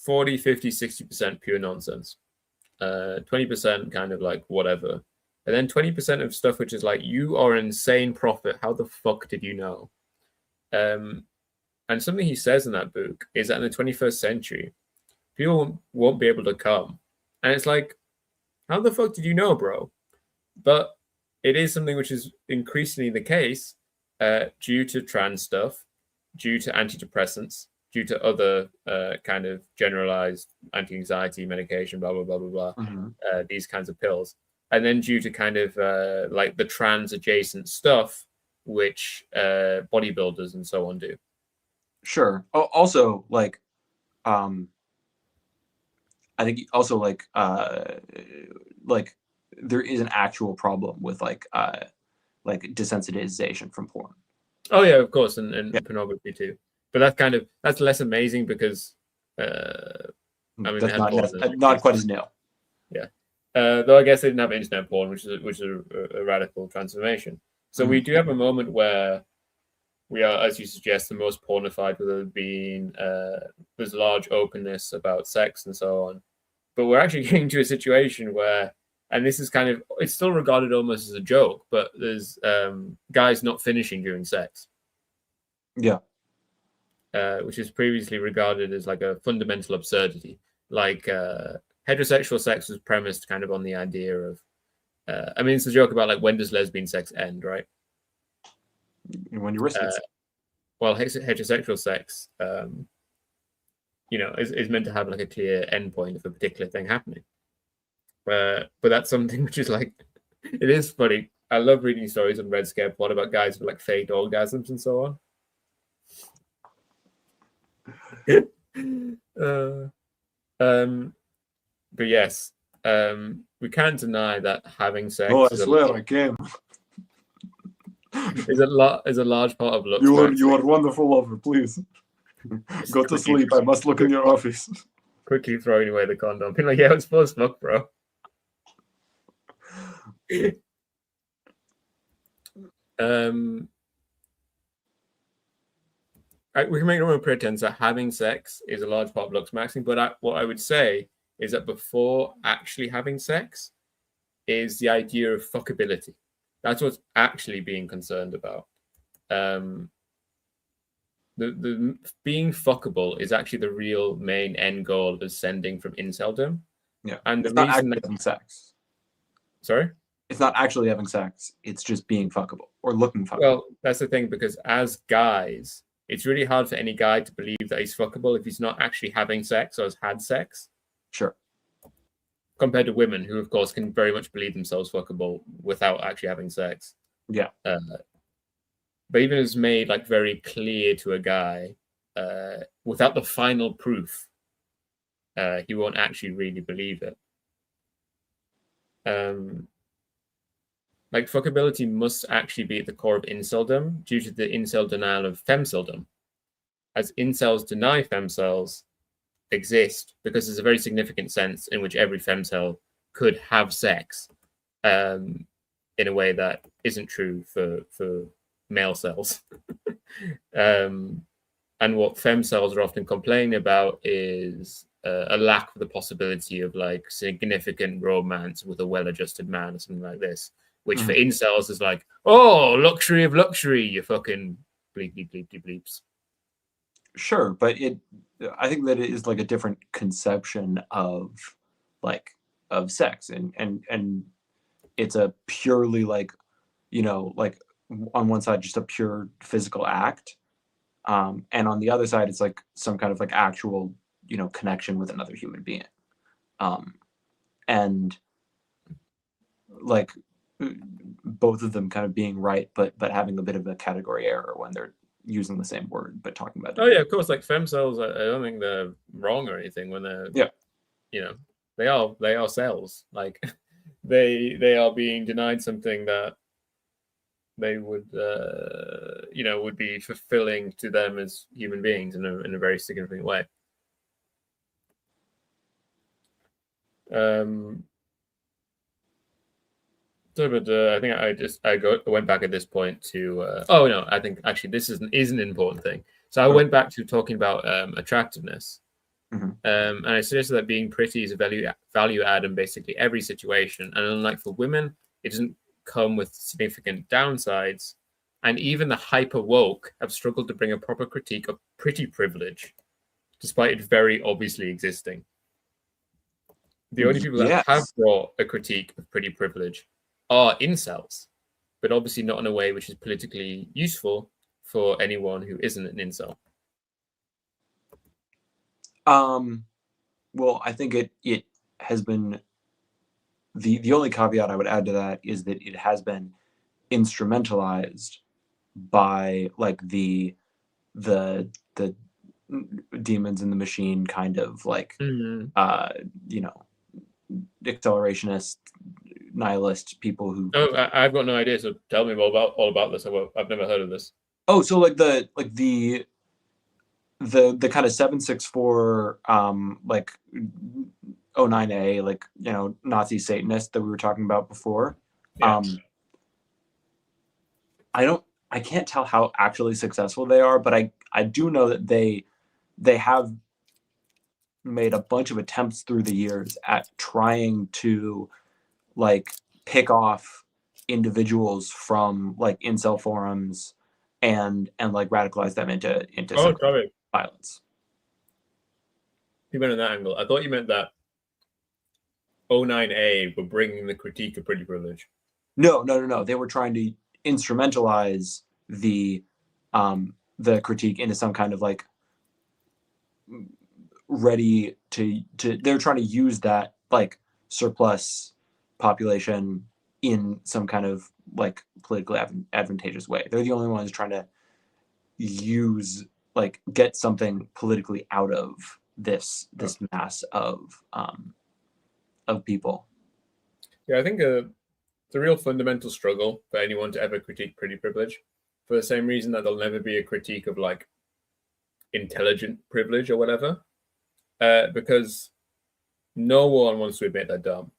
40, 50, 60% pure nonsense. 20% kind of like whatever. And then 20% of stuff which is like, you are an insane prophet. How the fuck did you know? And something he says in that book is that in the 21st century, people won't be able to come. And it's like, how the fuck did you know, bro? But it is something which is increasingly the case due to trans stuff, due to antidepressants, due to other kind of generalized anti-anxiety medication, blah, blah, blah, blah, blah, these kinds of pills. And then due to kind of like the trans adjacent stuff, which bodybuilders and so on do. Sure. Also, like, I think also like there is an actual problem with like desensitization from porn. Oh yeah, of course, and pornography too. But that's less amazing because I mean, that's not quite as new. Yeah, though I guess they didn't have internet porn, which is a radical transformation. So we do have a moment where we are, as you suggest, the most pornified, with it being there's large openness about sex and so on. But we're actually getting to a situation where, and this is kind of, it's still regarded almost as a joke, but there's guys not finishing during sex. Yeah. Which is previously regarded as like a fundamental absurdity. Like heterosexual sex was premised kind of on the idea of, I mean, it's a joke about like, when does lesbian sex end, right? When you risk it. Well, heterosexual sex, is meant to have like a clear endpoint of a particular thing happening. But that's something which is like, it is funny. I love reading stories on Red Scare Plot about guys with like fake orgasms and so on. But yes, we can't deny that having sex. Oh, I swear I can. is a large part of looks. You are wonderful lover. Please go to sleep. I must look in your office. Quickly throwing away the condom. Being like, yeah, it's supposed to look, bro. We can make no pretense that having sex is a large part of looksmaxxing, but what I would say is that before actually having sex is the idea of fuckability. That's what's actually being concerned about. The being fuckable is actually the real main end goal of ascending from inceldom. Yeah, and it's not actually having sex. Sorry? It's not actually having sex. It's just being fuckable or looking fuckable. Well, that's the thing, because as guys, it's really hard for any guy to believe that he's fuckable if he's not actually having sex or has had sex. Sure. Compared to women, who, of course, can very much believe themselves fuckable without actually having sex. Yeah. But even it's made like very clear to a guy, without the final proof, he won't actually really believe it. Like fuckability must actually be at the core of inceldom due to the incel denial of femceldom. As incels deny femcells exist because there's a very significant sense in which every femcell could have sex in a way that isn't true for male cells. And what femcells are often complaining about is a lack of the possibility of like significant romance with a well-adjusted man or something like this, which for incels is like, oh, luxury of luxury, you fucking bleep bleeps. Sure, but I think that it is like a different conception of sex, and it's a purely like, like on one side just a pure physical act, and on the other side it's like some kind of like actual connection with another human being, and like both of them kind of being right, but having a bit of a category error when they're using the same word but talking about yeah, of course, like femcells, I don't think they're wrong or anything when they're they are cells. Like they are being denied something that they would would be fulfilling to them as human beings in a very significant way. But I think I went back at this point to I think actually this is an important thing. So I went back to talking about attractiveness, and I suggested that being pretty is a value add in basically every situation, and unlike for women, it doesn't come with significant downsides, and even the hyper woke have struggled to bring a proper critique of pretty privilege, despite it very obviously existing. The only people that have Yes. brought a critique of pretty privilege are incels, but obviously not in a way which is politically useful for anyone who isn't an incel. Well, I think it has been the only caveat I would add to that is that it has been instrumentalized by like the demons in the machine kind of like you know, accelerationist nihilist people who I've got no idea, so tell me all about this. I've never heard of this. oh, so like the kind of 764 like 09A, like, you know, Nazi Satanist that we were talking about before. Yeah. I can't tell how actually successful they are, but I do know that they have made a bunch of attempts through the years at trying to like pick off individuals from like incel forums and like radicalize them into violence. You meant in that angle. I thought you meant that 09A were bringing the critique of pretty privilege. No. They were trying to instrumentalize the critique into some kind of like ready to they're trying to use that like surplus population in some kind of like politically advantageous way. They're the only ones trying to use like get something politically out of this mass of people. Yeah, I think it's a real fundamental struggle for anyone to ever critique pretty privilege, for the same reason that there'll never be a critique of like intelligent privilege or whatever, because no one wants to admit they're dumb.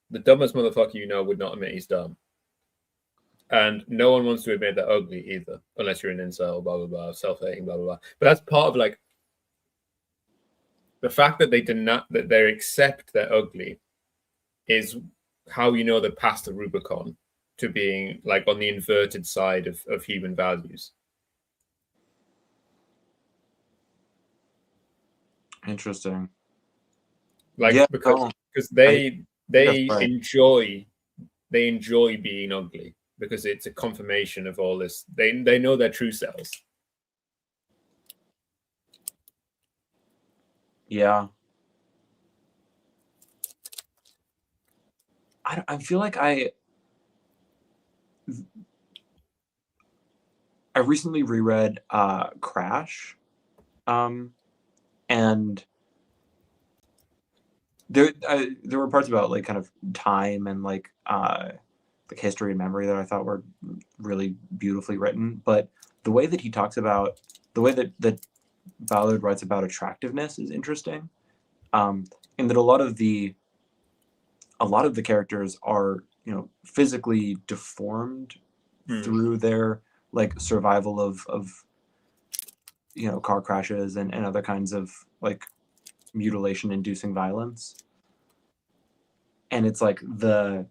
The dumbest motherfucker you know would not admit he's dumb. And no one wants to admit they're ugly either, unless you're an incel, blah, blah, blah, self-hating, blah, blah, blah. But that's part of like the fact that they accept they're ugly is how you know they're past the Rubicon to being like on the inverted side of human values. Interesting. Like, yeah, because they enjoy being ugly because it's a confirmation of all this. They know their true selves. Yeah. I feel like I recently reread Crash, and there were parts about like kind of time and like history and memory that I thought were really beautifully written. But the way that he talks about the way that Ballard writes about attractiveness is interesting, in that a lot of the characters are, you know, physically deformed through their like survival of you know, car crashes and other kinds of like mutilation inducing violence. And it's like it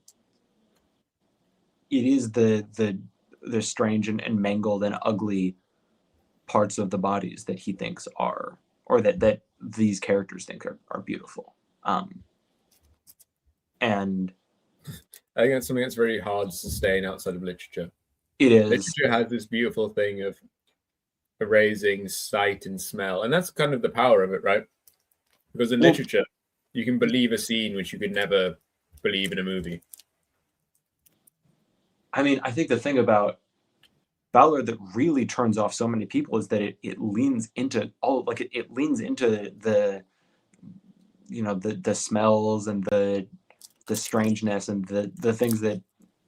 is the strange and mangled and ugly parts of the bodies that he thinks are, or that these characters think are beautiful. And I think that's something that's very hard to sustain outside of literature. It is. Literature has this beautiful thing of erasing sight and smell, and that's kind of the power of it, right? Because in literature, you can believe a scene which you could never believe in a movie. I mean, I think the thing about Ballard that really turns off so many people is that it leans into it leans into the, you know, the smells and the strangeness and the things that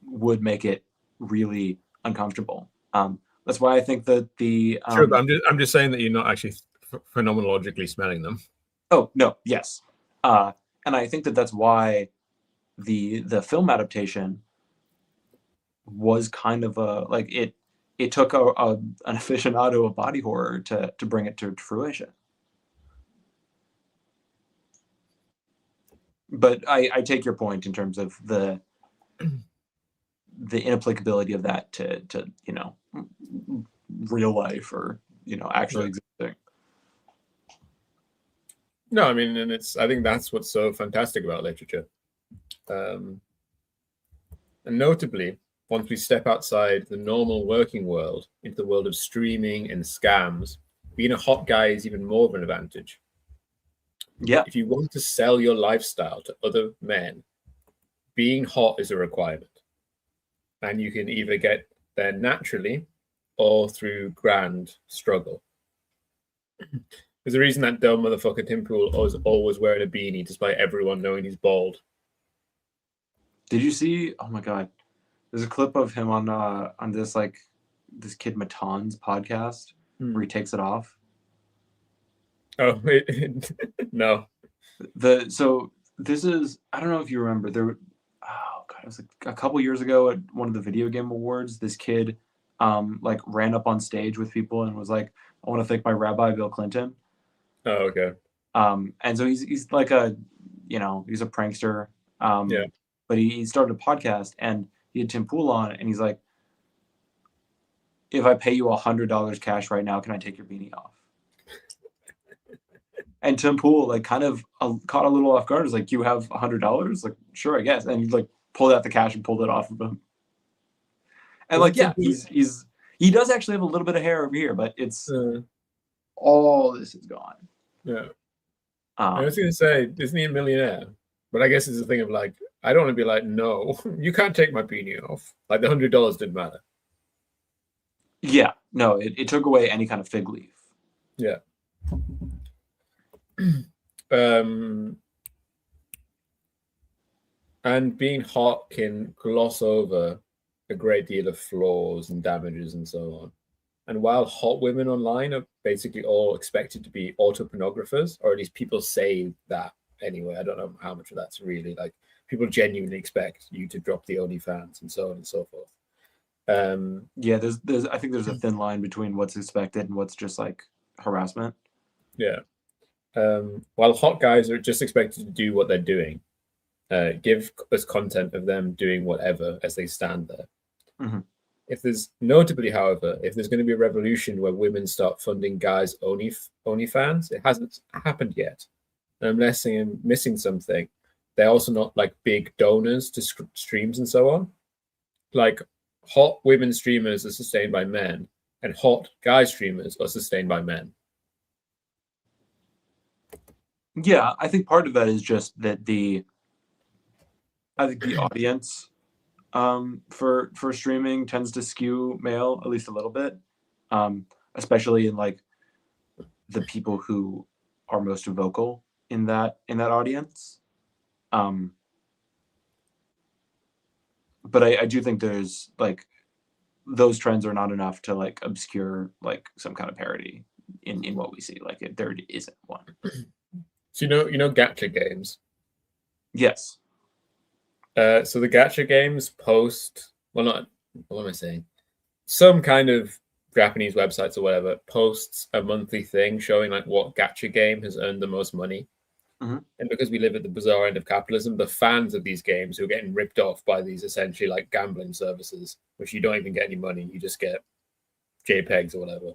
would make it really uncomfortable. That's why I think that the sure, but I'm just saying that you're not actually phenomenologically smelling them. Oh no, yes, and I think that that's why the film adaptation was kind of a like it took an aficionado of body horror to bring it to fruition. But I take your point in terms of the inapplicability of that to real life or actually existing. No, I mean, and I think that's what's so fantastic about literature. And notably, once we step outside the normal working world into the world of streaming and scams, being a hot guy is even more of an advantage. Yeah. If you want to sell your lifestyle to other men, being hot is a requirement. And you can either get there naturally or through grand struggle. There's a reason that dumb motherfucker Tim Pool is always wearing a beanie despite everyone knowing he's bald. Did you see? Oh my god, there's a clip of him on this this kid Maton's podcast where he takes it off. Oh no. So this is, I don't know if you remember, there. Oh god, it was a couple years ago at one of the video game awards. This kid ran up on stage with people and was like, "I want to thank my rabbi Bill Clinton." Oh, okay. And so he's like he's a prankster. Yeah. But he started a podcast and he had Tim Pool on, and he's like, "If I pay you $100 cash right now, can I take your beanie off?" And Tim Pool kind of caught a little off guard. He's like, "You have $100?" Like, "Sure, I guess." And he pulled out the cash and pulled it off of him. And he does actually have a little bit of hair over here, but it's all this is gone. Yeah. I was going to say, isn't he a millionaire? But I guess it's a thing of I don't want to be like, no, you can't take my beanie off. Like the $100 didn't matter. Yeah, no, it took away any kind of fig leaf. Yeah. And being hot can gloss over a great deal of flaws and damages and so on. And while hot women online are basically all expected to be autopornographers, or at least people say that anyway, I don't know how much of that's really people genuinely expect you to drop the OnlyFans and so on and so forth. Yeah, there's I think there's a thin line between what's expected and what's just harassment. Yeah. While hot guys are just expected to do what they're doing, give us content of them doing whatever as they stand there. Mm-hmm. If there's notably, however, if there's going to be a revolution where women start funding guys' OnlyFans, it hasn't happened yet. And unless I'm missing something, they're also not big donors to streams and so on. Hot women streamers are sustained by men, and hot guy streamers are sustained by men. Yeah, I think part of that is just that the audience for streaming tends to skew male at least a little bit, especially in the people who are most vocal in that audience. But I do think there's those trends are not enough to obscure some kind of parody in what we see. There isn't one. So you know gacha games. Yes. So the gacha games post, well, not, what am I saying? Some kind of Japanese websites or whatever posts a monthly thing showing what gacha game has earned the most money. Mm-hmm. And because we live at the bizarre end of capitalism, the fans of these games who are getting ripped off by these essentially gambling services, which you don't even get any money, you just get JPEGs or whatever.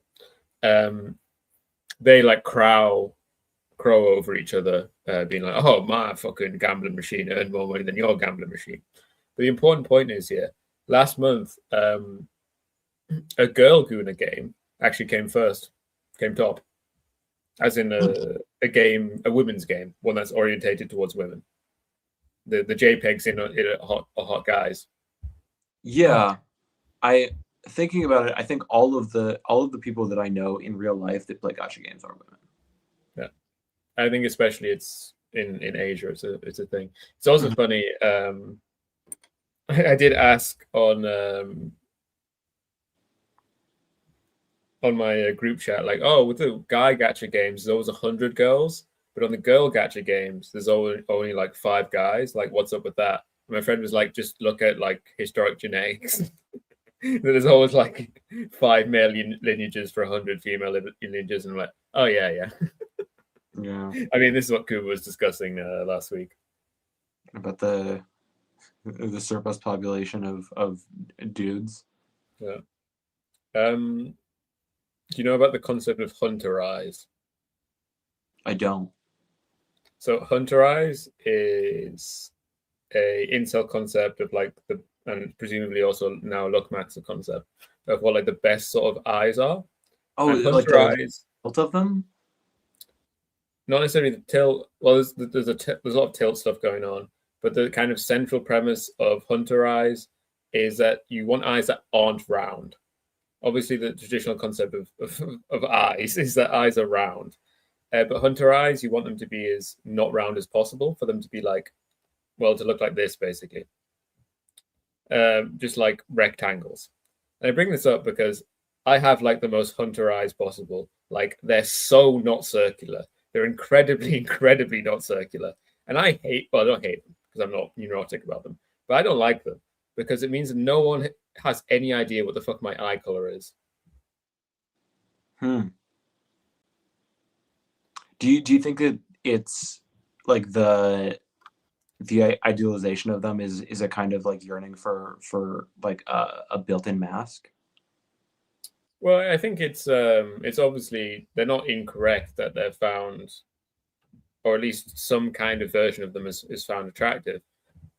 They crow over each other, being like, "Oh, my fucking gambling machine earned more money than your gambling machine." But the important point is here, last month, a girl Guna game actually came top, as in a women's game, one that's orientated towards women. The JPEGs in are hot guys. Yeah, thinking about it, I think all of the people that I know in real life that play gacha games are women. Yeah, I think especially it's in Asia. It's a thing. It's also funny. I did ask on my group chat, with the guy gacha games, there's always 100 girls, but on the girl gacha games, there's only 5 guys. What's up with that? And my friend was like, just look at historic genetics. There's always 5 male lineages for 100 female lineages, and I'm like, oh yeah. Yeah. I mean, this is what Kuba was discussing last week about the the surplus population of dudes. Yeah. Do you know about the concept of hunter eyes? I don't. So hunter eyes is a incel concept of like and presumably also now looksmaxxing concept of what like the best sort of eyes are. Oh, And like hunter the eyes, tilt of them? not necessarily the tilt. Well, there's a lot of tilt stuff going on, but the kind of central premise of hunter eyes is that you want eyes that aren't round. Obviously, the traditional concept of eyes is that eyes are round, but hunter eyes, you want them to be as not round as possible, for them to be like, well, to look like this basically, just like rectangles. And I bring this up because I have like the most hunter eyes possible. Like they're so not circular. They're incredibly, incredibly not circular. And I hate, well, I don't hate them because I'm not neurotic about them, but I don't like them because it means that no one has any idea what the fuck my eye color is. Do you think that it's like the idealization of them is a kind of like yearning for like a built-in mask? Well, I think it's obviously they're not incorrect that they're found, or at least some kind of version of them is found attractive.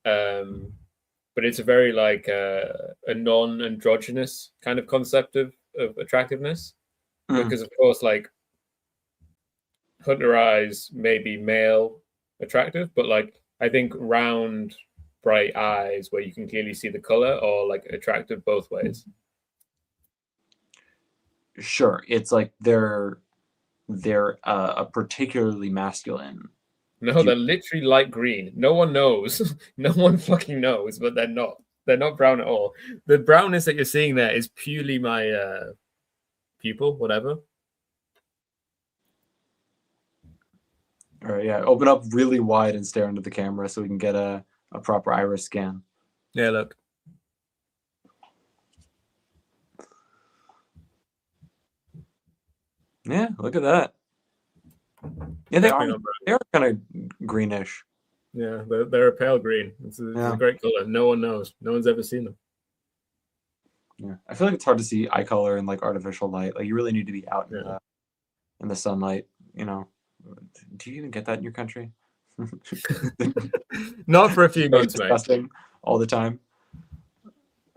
But it's a very like a non-androgynous kind of concept of attractiveness, because of course like hunter eyes may be male attractive, but like I think round bright eyes where you can clearly see the color are like attractive both ways. Sure, it's like they're a particularly masculine. No, they're literally light green. No one knows. No one fucking knows, but they're not. They're not brown at all. The brownness that you're seeing there is purely my pupil, whatever. All right, yeah. Open up really wide and stare into the camera so we can get a proper iris scan. Yeah, look. Yeah, look at that. Yeah, they are kind of greenish. Yeah, they're a pale green. It's a great color. No one knows. No one's ever seen them. Yeah, I feel like it's hard to see eye color in like artificial light. Like you really need to be out in the sunlight. You know, do you even get that in your country? Not for a few months, mate. All the time.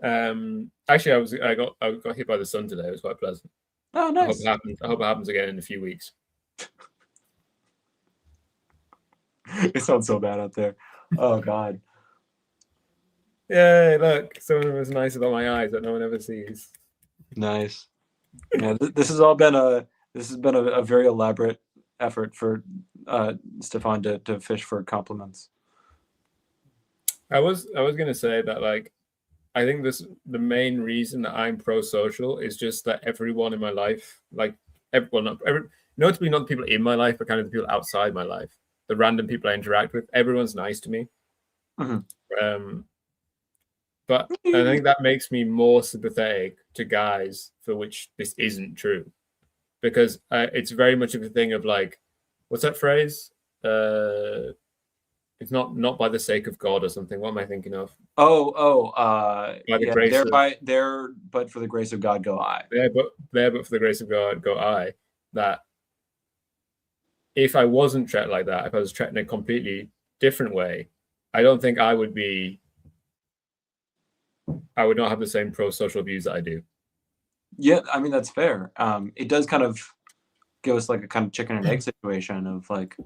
Actually, I got hit by the sun today. It was quite pleasant. Oh, nice. I hope it happens again in a few weeks. It sounds so bad out there. Oh God. Yeah, look, someone was nice about my eyes that no one ever sees. Nice. Yeah, this has been a very elaborate effort for Stefan to fish for compliments. I was gonna say that like I think the main reason that I'm pro-social is just that everyone in my life, like notably not the people in my life, but kind of the people outside my life, the random people I interact with, everyone's nice to me. Mm-hmm. But I think that makes me more sympathetic to guys for which this isn't true, because it's very much of a thing of like, what's that phrase? It's not by the sake of God or something. What am I thinking of? By the grace but for the grace of God go I. But for the grace of God go I. That if I wasn't treated like that, if I was treated in a completely different way, I don't think I would not have the same pro-social views that I do. Yeah, I mean that's fair. It does kind of give us like a kind of chicken and egg situation of like,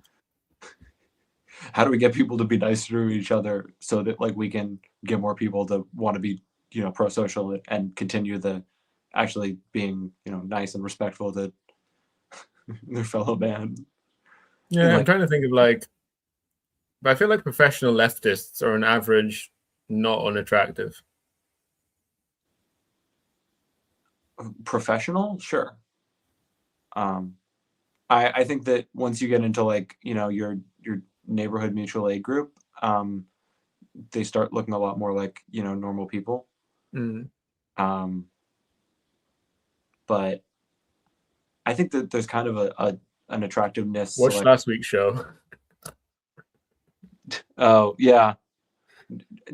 how do we get people to be nicer to each other so that like we can get more people to want to be, pro-social and continue the actually being, nice and respectful to their fellow man. Yeah, I'm trying to think of like, but I feel like professional leftists are on average not unattractive. Professional, sure. I think that once you get into like, your neighborhood mutual aid group, they start looking a lot more like, normal people. But I think that there's kind of an attractiveness. Watch last week's show. Oh yeah,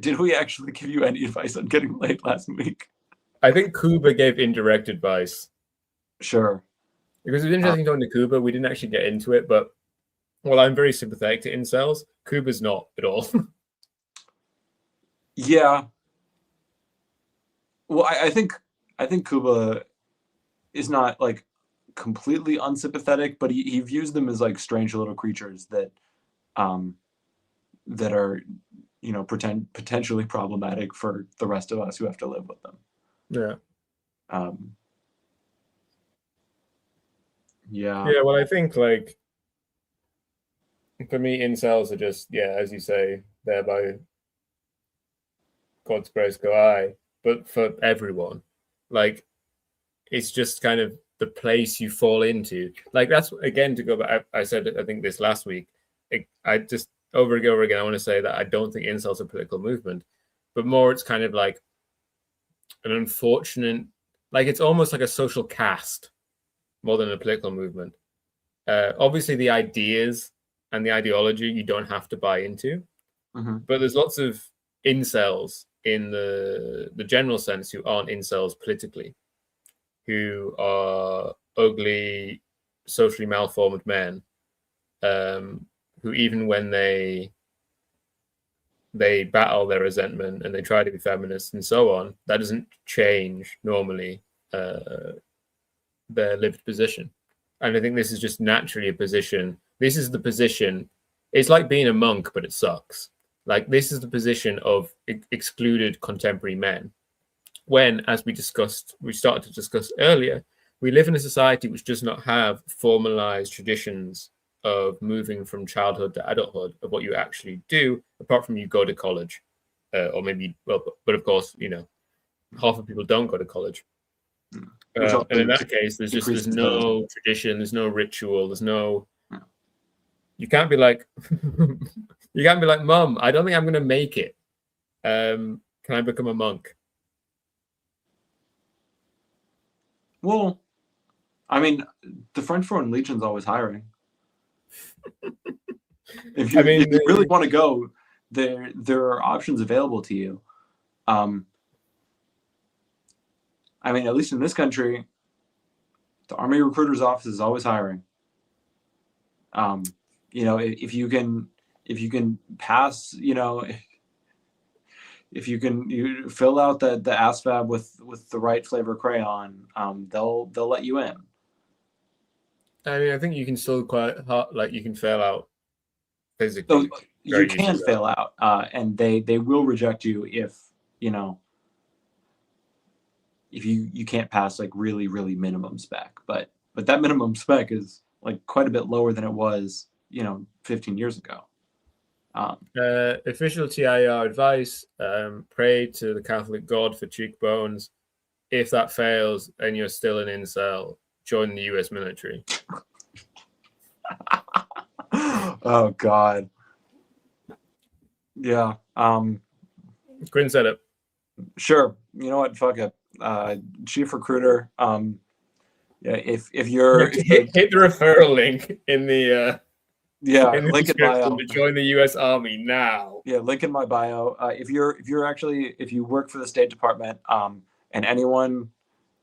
Did we actually give you any advice on getting laid last week? I think Kuba gave indirect advice. Sure. Because it was interesting talking to Kuba. We didn't actually get into it, but well, I'm very sympathetic to incels. Kuba's not at all. Yeah. Well, I think Kuba is not like completely unsympathetic, but he views them as like strange little creatures that that are, you know, potentially problematic for the rest of us who have to live with them. Yeah. Yeah. Yeah, well, I think like for me, incels are just, yeah, as you say, there by God's grace go I. But for everyone, like it's just kind of the place you fall into. Like that's again to go back. I said I think this last week. I just over and over again. I want to say that I don't think incels are a political movement, but more it's kind of like an unfortunate, like it's almost like a social caste more than a political movement. Obviously, the ideas and the ideology you don't have to buy into, but there's lots of incels in the general sense who aren't incels politically, who are ugly, socially malformed men, who even when they battle their resentment and they try to be feminists and so on, that doesn't change normally their lived position. And I think this is just naturally a position. This is the position. It's like being a monk, but it sucks. Like this is the position of excluded contemporary men. When, as we started to discuss earlier, we live in a society which does not have formalized traditions of moving from childhood to adulthood of what you actually do, apart from you go to college, or maybe, well, but of course, you know, half of people don't go to college. And in that case, there's no tradition, there's no ritual, there's no. You can't be like, Mum, I don't think I'm going to make it. Can I become a monk? Well, I mean, the French Foreign Legion's always hiring. If you really want to go, there are options available to you. I mean, at least in this country, the Army Recruiter's Office is always hiring. You know, if you can pass, you know, if you fill out the ASVAB with the right flavor crayon, they'll let you in. I mean, I think you can still quite hard, like you can fail out physically. So you can fail out, and they will reject you if, you know, if you can't pass like really minimum spec. But that minimum spec is like quite a bit lower than it was, you know, 15 years ago. Official TIR advice: pray to the Catholic God for cheekbones. If that fails and you're still an incel, join the U.S. military. Oh God. Yeah. Quinn said it. Sure. You know what? Fuck it. Chief recruiter. Yeah. If you're hit the referral link in the link in bio to join the U.S. Army now. Yeah, link in my bio. If you work for the State Department, and anyone,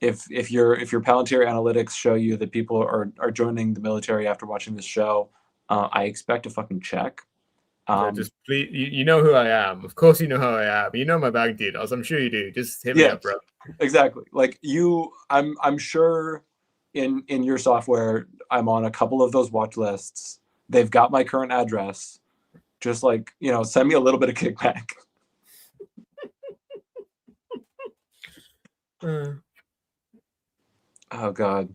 if your Palantir analytics show you that people are joining the military after watching this show, I expect a fucking check. Just please, you know who I am. Of course, you know who I am. You know my bank details. I'm sure you do. Just hit me up, bro. Exactly. Like I'm sure in your software, I'm on a couple of those watch lists. They've got my current address. Just like, you know, send me a little bit of kickback. Oh God.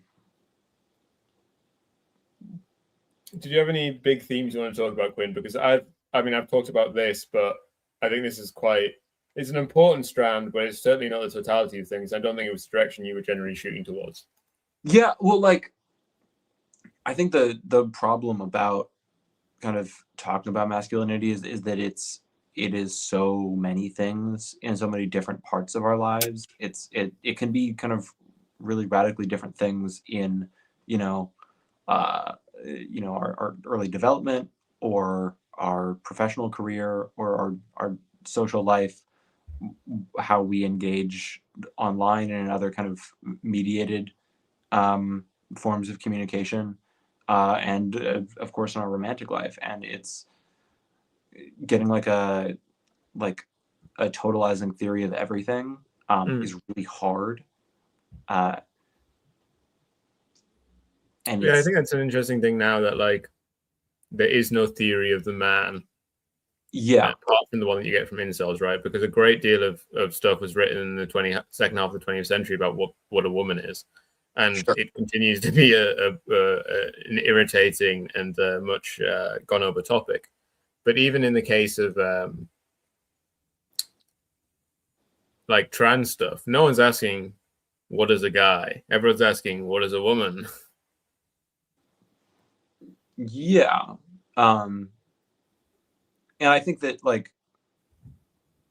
Did you have any big themes you want to talk about, Quinn? Because I've talked about this, but I think this is it's an important strand, but it's certainly not the totality of things. I don't think it was the direction you were generally shooting towards. Yeah, well, like, I think the problem about kind of talking about masculinity is that it is so many things in so many different parts of our lives. It can be kind of really radically different things in, our early development or our professional career or our social life, how we engage online and in other kind of mediated forms of communication, and of course in our romantic life. And it's getting like a totalizing theory of everything is really hard. And yeah, I think that's an interesting thing now that like there is no theory of the man. Yeah. Apart from the one that you get from incels, right? Because a great deal of stuff was written in the second half of the 20th century about what a woman is. And Sure. it continues to be an irritating and much gone over topic. But even in the case of like trans stuff, no one's asking, what is a guy? Everyone's asking, what is a woman? Yeah. And I think that like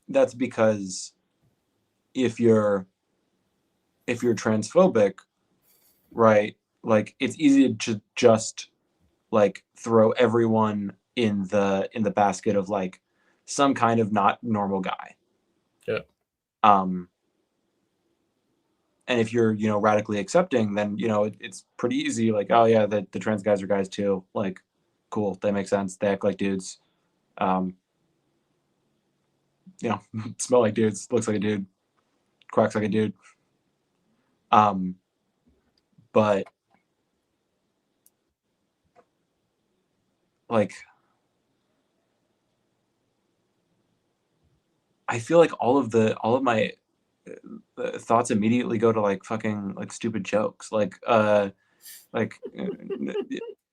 that's because if you're transphobic, right, like it's easy to just like throw everyone in the basket of like some kind of not normal guy. Yeah. And if you're, radically accepting, then, it's pretty easy. Like, oh yeah, the trans guys are guys too. Like, cool. That makes sense. They act like dudes. Smell like dudes, looks like a dude, quacks like a dude. But like, I feel like all of my thoughts immediately go to like fucking like stupid jokes.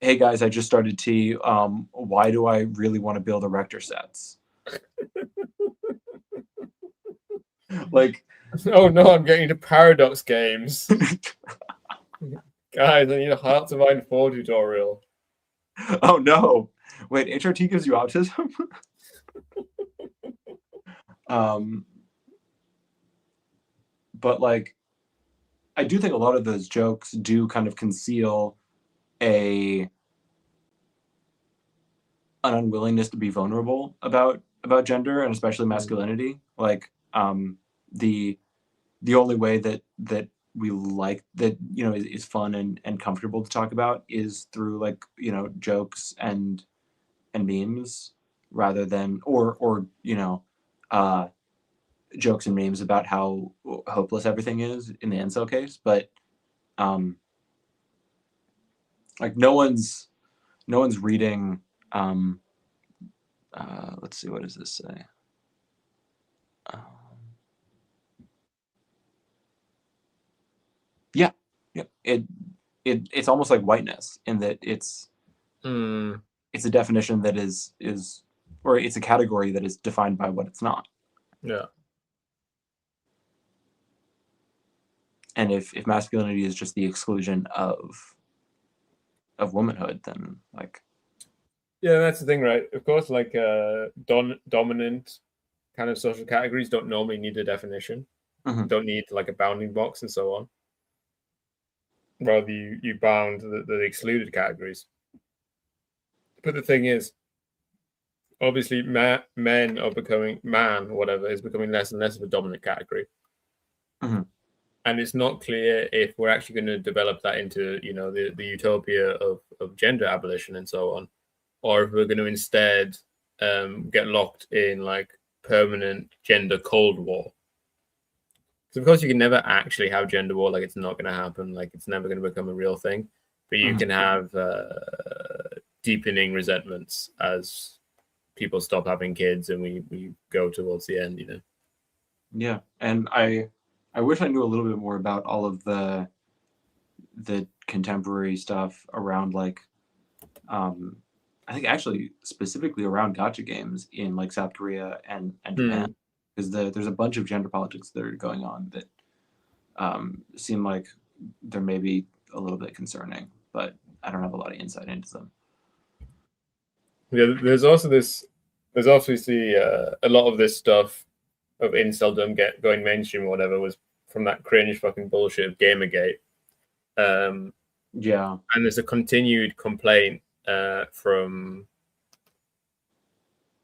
Hey guys, I just started tea. Why do I really want to build erector sets? Like, oh no, I'm getting into paradox games. Guys, I need a Hearts of Iron 4 tutorial. Oh no. Wait, HRT gives you autism? But like, I do think a lot of those jokes do kind of conceal an unwillingness to be vulnerable about gender and especially masculinity. Like, the only way that we like that, is fun and comfortable to talk about is through like, jokes and memes rather than or jokes and memes about how hopeless everything is in the incel case. But like no one's reading let's see, what does this say? Yeah, it's almost like whiteness in that it's a definition that is or it's a category that is defined by what it's not. Yeah. And if masculinity is just the exclusion of womanhood, then like, yeah, that's the thing, right? Of course, like dominant kind of social categories don't normally need a definition. Don't need like a bounding box and so on. Rather, you bound the excluded categories. But the thing is, obviously, men are becoming whatever is becoming less and less of a dominant category. And it's not clear if we're actually going to develop that into, the utopia of gender abolition and so on, or if we're going to instead get locked in like permanent gender cold war. So of course you can never actually have gender war, like it's not going to happen, like it's never going to become a real thing. But you can have deepening resentments as people stop having kids and we go towards the end. Yeah, and I wish I knew a little bit more about all of the contemporary stuff around like I think actually specifically around gacha games in like South Korea and Japan, because there's a bunch of gender politics that are going on that seem like they're maybe a little bit concerning, but I don't have a lot of insight into them. Yeah, there's obviously a lot of this stuff of inceldom going mainstream or whatever was from that cringe fucking bullshit of Gamergate. Yeah, and there's a continued complaint from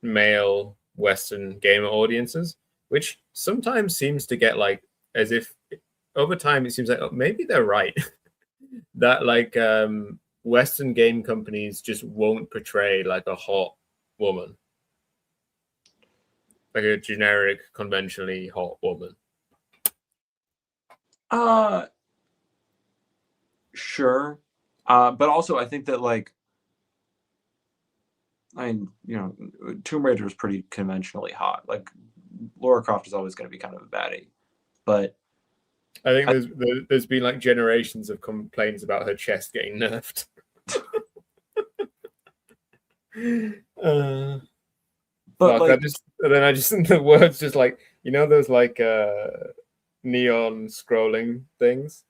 male Western gamer audiences, which sometimes seems to get like as if over time it seems like maybe they're right that like Western game companies just won't portray like a hot woman, like a generic, conventionally hot woman. Sure. But also I think that like, Tomb Raider is pretty conventionally hot. Like Lara Croft is always going to be kind of a baddie, but I think there's been like generations of complaints about her chest getting nerfed. But like, I just the words just like those like neon scrolling things.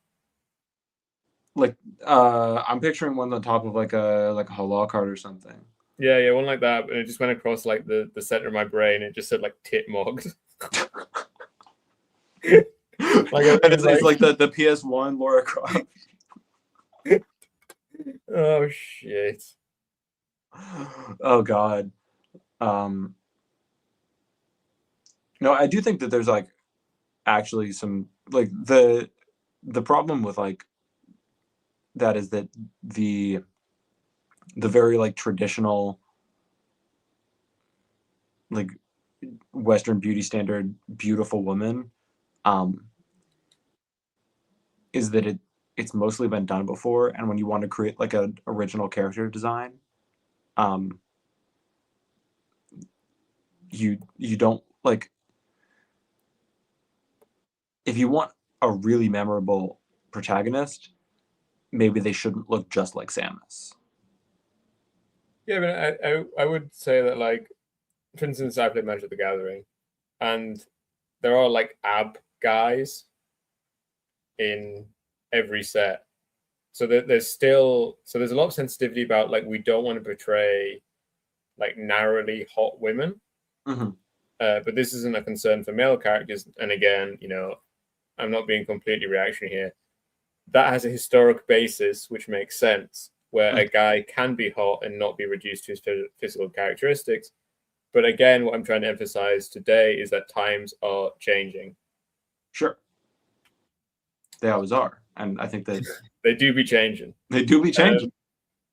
Like I'm picturing one on top of like a halal card or something. Yeah, one like that, and it just went across like the center of my brain. It just said like tit mogged. It's like the PS1 Lara Croft. Oh shit. Oh god. No, I do think that there's like actually some like the problem with like that is that the very like traditional like Western beauty standard beautiful woman is that it's mostly been done before, and when you want to create like an original character design, you don't like, if you want a really memorable protagonist, maybe they shouldn't look just like Samus. Yeah, but I would say that like, for instance, I played Magic the Gathering, and there are like ab guys in every set. So there's a lot of sensitivity about like we don't want to portray like narrowly hot women. Mm-hmm. But this isn't a concern for male characters. And again, I'm not being completely reactionary here. That has a historic basis, which makes sense, where a guy can be hot and not be reduced to his physical characteristics. But again, what I'm trying to emphasize today is that times are changing. Sure. They always are. And I think that they do be changing. They do be changing.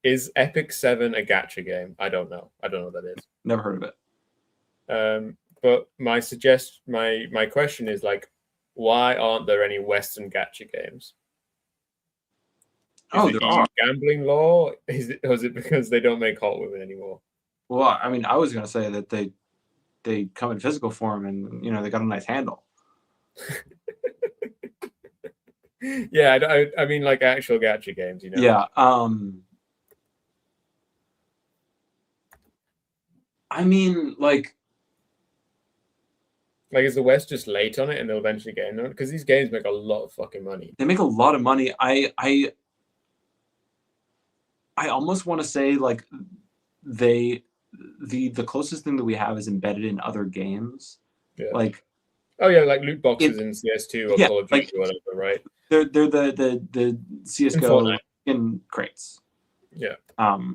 Is Epic 7 a gacha game? I don't know. I don't know what that is. Never heard of it. But my question is like, why aren't there any Western gacha games? There are. Gambling law? Or is it because they don't make hot women anymore? Well, I mean, I was going to say that they come in physical form, and they got a nice handle. Yeah, I mean like actual gacha games, Yeah. I mean, like is the West just late on it, and they'll eventually get into it? Because these games make a lot of fucking money. They make a lot of money. I almost want to say like the closest thing that we have is embedded in other games. Yeah. Like, oh yeah, like loot boxes in CS2 or Call of Duty or whatever, right? They're the CS:GO in crates. Yeah. But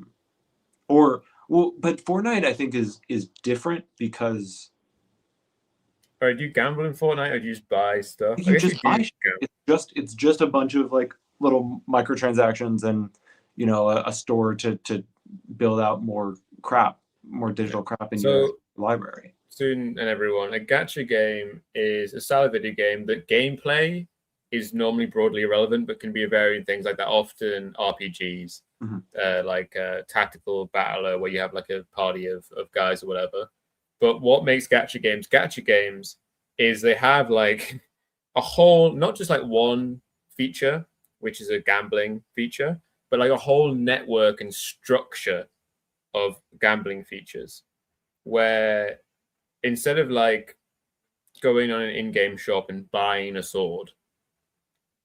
Fortnite I think is different because. All right, do you gamble in Fortnite or do you just buy stuff? You just buy. It's just a bunch of like little microtransactions and a store to build out more digital crap in your library. Student and everyone, a gacha game is a style of video game that gameplay is normally broadly irrelevant, but can be a variety of things like that. Often RPGs, like a tactical battler where you have like a party of guys or whatever. But what makes gacha games is they have like a whole, not just like one feature, which is a gambling feature, but like a whole network and structure of gambling features where instead of like going on an in-game shop and buying a sword,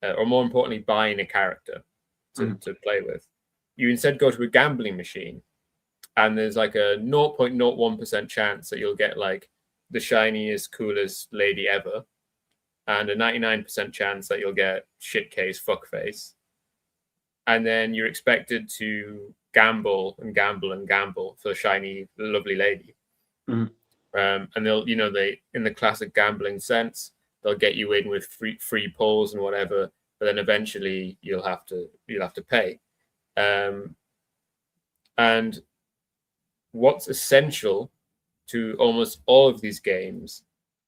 or more importantly, buying a character to play with, you instead go to a gambling machine, and there's like a 0.01% chance that you'll get like the shiniest, coolest lady ever, and a 99% chance that you'll get shitcase fuckface. And then you're expected to gamble and gamble and gamble for a shiny, lovely lady. And they'll, they in the classic gambling sense, they'll get you in with free pulls and whatever, but then eventually you'll have to pay. And what's essential to almost all of these games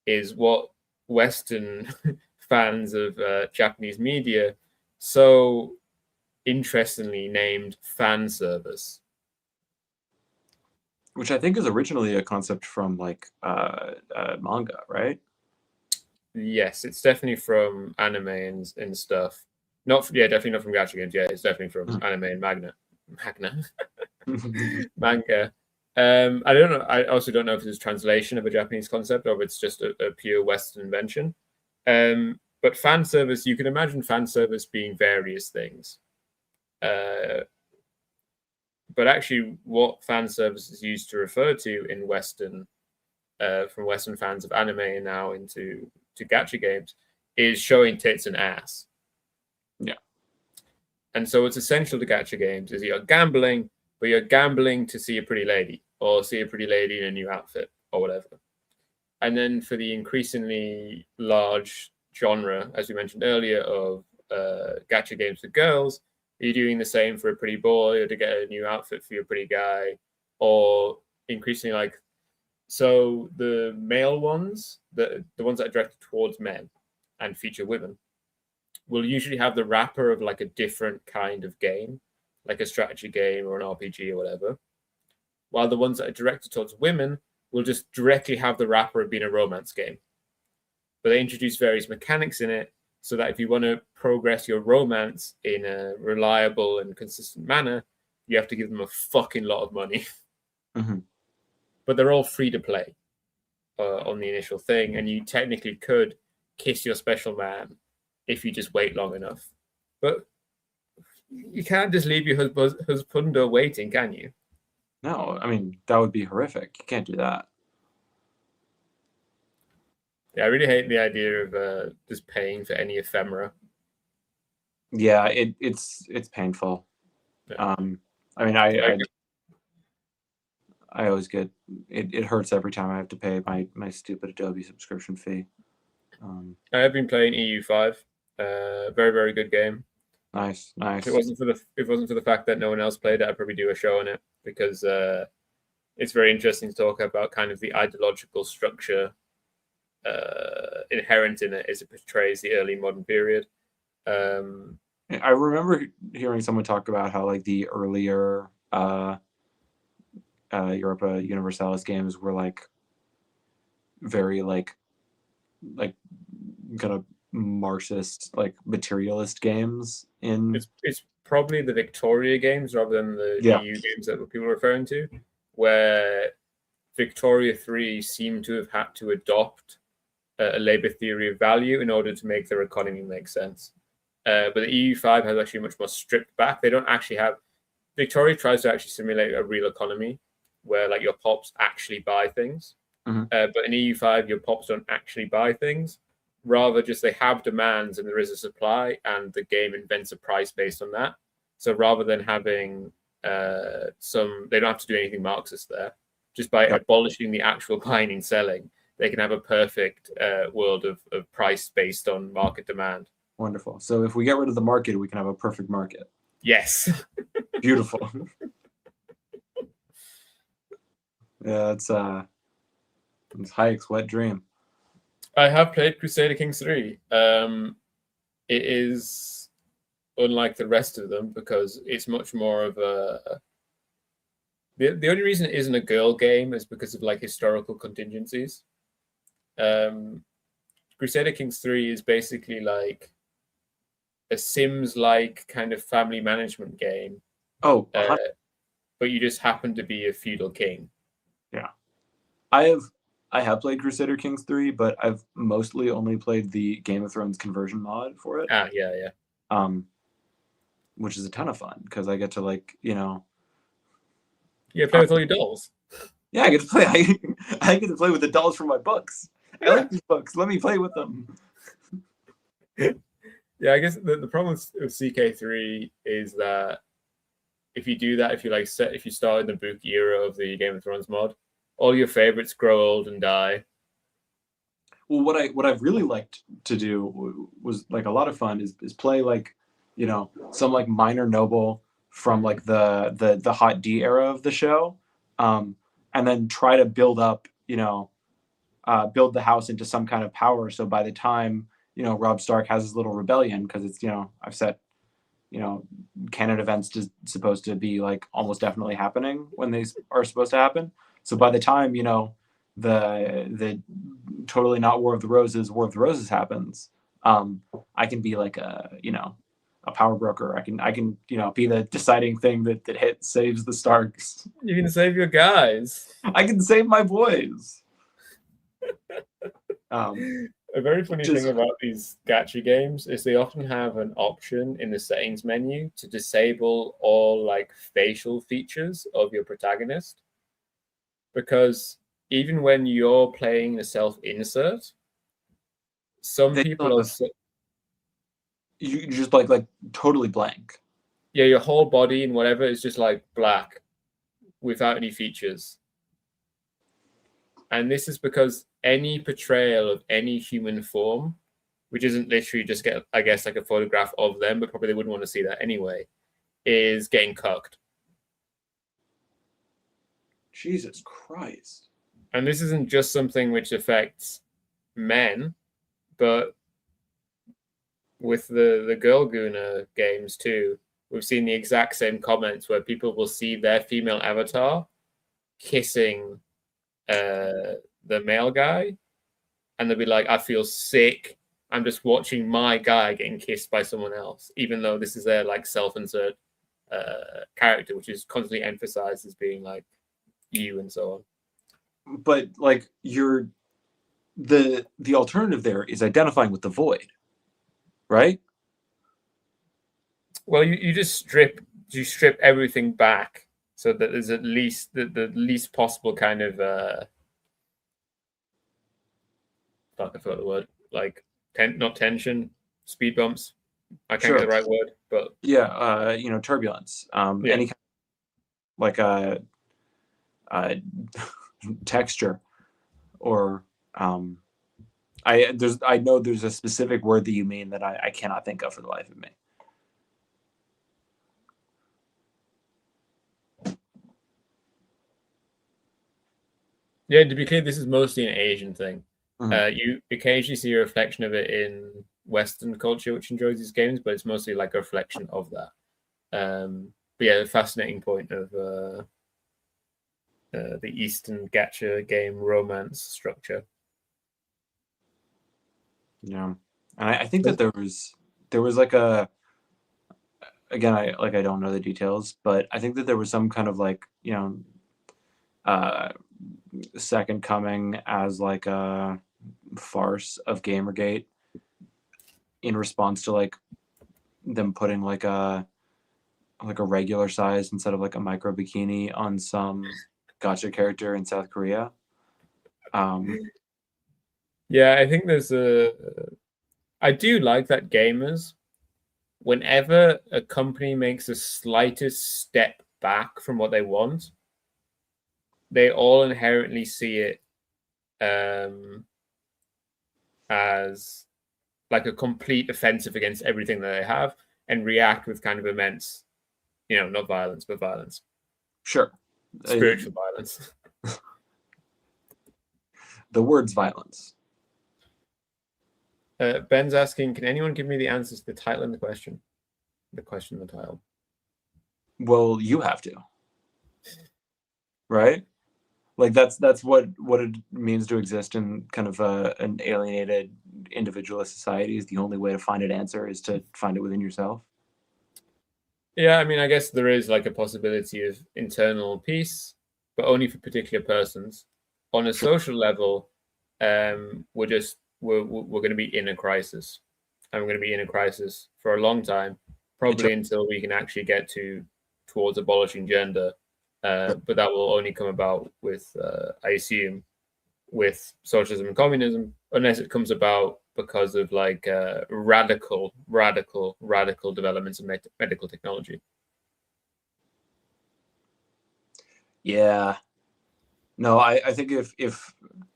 is what Western fans of Japanese media so interestingly named fan service, which I think is originally a concept from like manga, right? Yes, it's definitely from anime and stuff. Definitely not from gacha games. Yeah, it's definitely from anime and manga. Manga. I don't know. I also don't know if it's a translation of a Japanese concept or if it's just a pure Western invention. But fan service, you can imagine fan service being various things. But actually, what fan service is used to refer to in Western, from Western fans of anime and now into gacha games, is showing tits and ass. Yeah. And so what's essential to gacha games is you're gambling, but you're gambling to see a pretty lady or see a pretty lady in a new outfit or whatever. And then for the increasingly large genre, as we mentioned earlier, of gacha games for girls, you're doing the same for a pretty boy or to get a new outfit for your pretty guy, or increasingly like, so the male ones, the ones that are directed towards men and feature women, will usually have the wrapper of like a different kind of game, like a strategy game or an RPG or whatever. While the ones that are directed towards women will just directly have the wrapper of being a romance game. But they introduce various mechanics in it so that if you want to progress your romance in a reliable and consistent manner, you have to give them a fucking lot of money. Mm-hmm. But they're all free to play on the initial thing, and you technically could kiss your special man if you just wait long enough. But you can't just leave your husbando waiting, can you? No, I mean, that would be horrific. You can't do that. Yeah, I really hate the idea of just paying for any ephemera. Yeah, it's painful. Yeah. I mean, I always get it hurts every time I have to pay my stupid Adobe subscription fee. I have been playing EU5. Very, very good game. Nice. If it wasn't for the fact that no one else played it, I'd probably do a show on it because it's very interesting to talk about kind of the ideological structure inherent in it as it portrays the early modern period. I remember hearing someone talk about how like the earlier Europa Universalis games were like very like kind of Marxist, like materialist games. It's probably the Victoria games rather than the EU games that people are referring to, where Victoria 3 seem to have had to adopt a labor theory of value in order to make their economy make sense. But the EU5 has actually much more stripped back. They don't actually have... Victoria tries to actually simulate a real economy where like your pops actually buy things. Mm-hmm. But in EU5, your pops don't actually buy things. Rather, just they have demands and there is a supply, and the game invents a price based on that. So rather than having they don't have to do anything Marxist there. Just by abolishing the actual buying and selling, they can have a perfect world of price based on market demand. Wonderful. So if we get rid of the market, we can have a perfect market. Yes. Beautiful. Yeah, it's Hayek's wet dream. I have played Crusader Kings 3. It is unlike the rest of them because it's much more of a... The only reason it isn't a girl game is because of like historical contingencies. Crusader Kings 3 is basically like a Sims-like kind of family management game. Oh, but you just happen to be a feudal king. Yeah. I have played Crusader Kings 3, but I've mostly only played the Game of Thrones conversion mod for it. Yeah. Which is a ton of fun because I get to like, you play with all your dolls. Yeah, I get to play. I get to play with the dolls from my books. Yeah. I like these books. Let me play with them. Yeah, I guess the problem with CK3 is that if you do that, if you start in the book era of the Game of Thrones mod, all your favorites grow old and die. Well, what I've really liked to do was like a lot of fun is play like, you know, some like minor noble from like the hot D era of the show, and then try to build up, you know, build the house into some kind of power. So by the time, you know, Robb Stark has his little rebellion, because it's, you know, I've set, you know, canon events just supposed to be like almost definitely happening when they are supposed to happen. So by the time, you know, the totally not War of the Roses happens, I can be like a, you know, a power broker. I can, you know, be the deciding thing that saves the Starks. You can save your guys. I can save my boys. A very funny thing about these gacha games is they often have an option in the settings menu to disable all like facial features of your protagonist, because even when you're playing the self-insert, some people are you just like totally blank. Yeah, your whole body and whatever is just like black without any features. And this is because any portrayal of any human form, which isn't literally just get, I guess, like a photograph of them, but probably they wouldn't want to see that anyway, is getting cucked. Jesus Christ. And this isn't just something which affects men, but with the Girl Guna games too, we've seen the exact same comments where people will see their female avatar kissing the male guy, and they'll be like, I feel sick. I'm just watching my guy getting kissed by someone else, even though this is their like self-insert character, which is constantly emphasized as being like you and so on. But like the alternative there is identifying with the void, right? Well, you just strip everything back so that there's at least the least possible kind of I forgot the word, like not tension, speed bumps. I can't get the right word, but yeah, you know, turbulence. Any kind of, like texture, or I know there's a specific word that you mean that I cannot think of for the life of me. Yeah, to be clear, this is mostly an Asian thing. Mm-hmm. You occasionally see a reflection of it in Western culture, which enjoys these games, but it's mostly like a reflection of that. But yeah, the fascinating point of the Eastern gacha game romance structure. Yeah, and I think that there was like a, again, I don't know the details, but I think that there was some kind of like, you know, second coming as like a farce of Gamergate in response to like them putting like a regular size instead of like a micro bikini on some gacha character in South Korea. Yeah, I think there's I do like that gamers, whenever a company makes the slightest step back from what they want, they all inherently see it as like a complete offensive against everything that they have, and react with kind of immense, you know, not violence, but violence. Sure. Spiritual violence. The word's violence. Ben's asking, can anyone give me the answers to the title and the question? The question and the title. Well, you have to. Right? Like that's what it means to exist in kind of an alienated individualist society. Is the only way to find an answer is to find it within yourself. Yeah, I mean, I guess there is like a possibility of internal peace, but only for particular persons. On a social level, we're going to be in a crisis, and we're going to be in a crisis for a long time, probably until we can actually get towards abolishing gender. But that will only come about with, I assume, with socialism and communism, unless it comes about because of like radical developments in medical technology. Yeah, No, I think if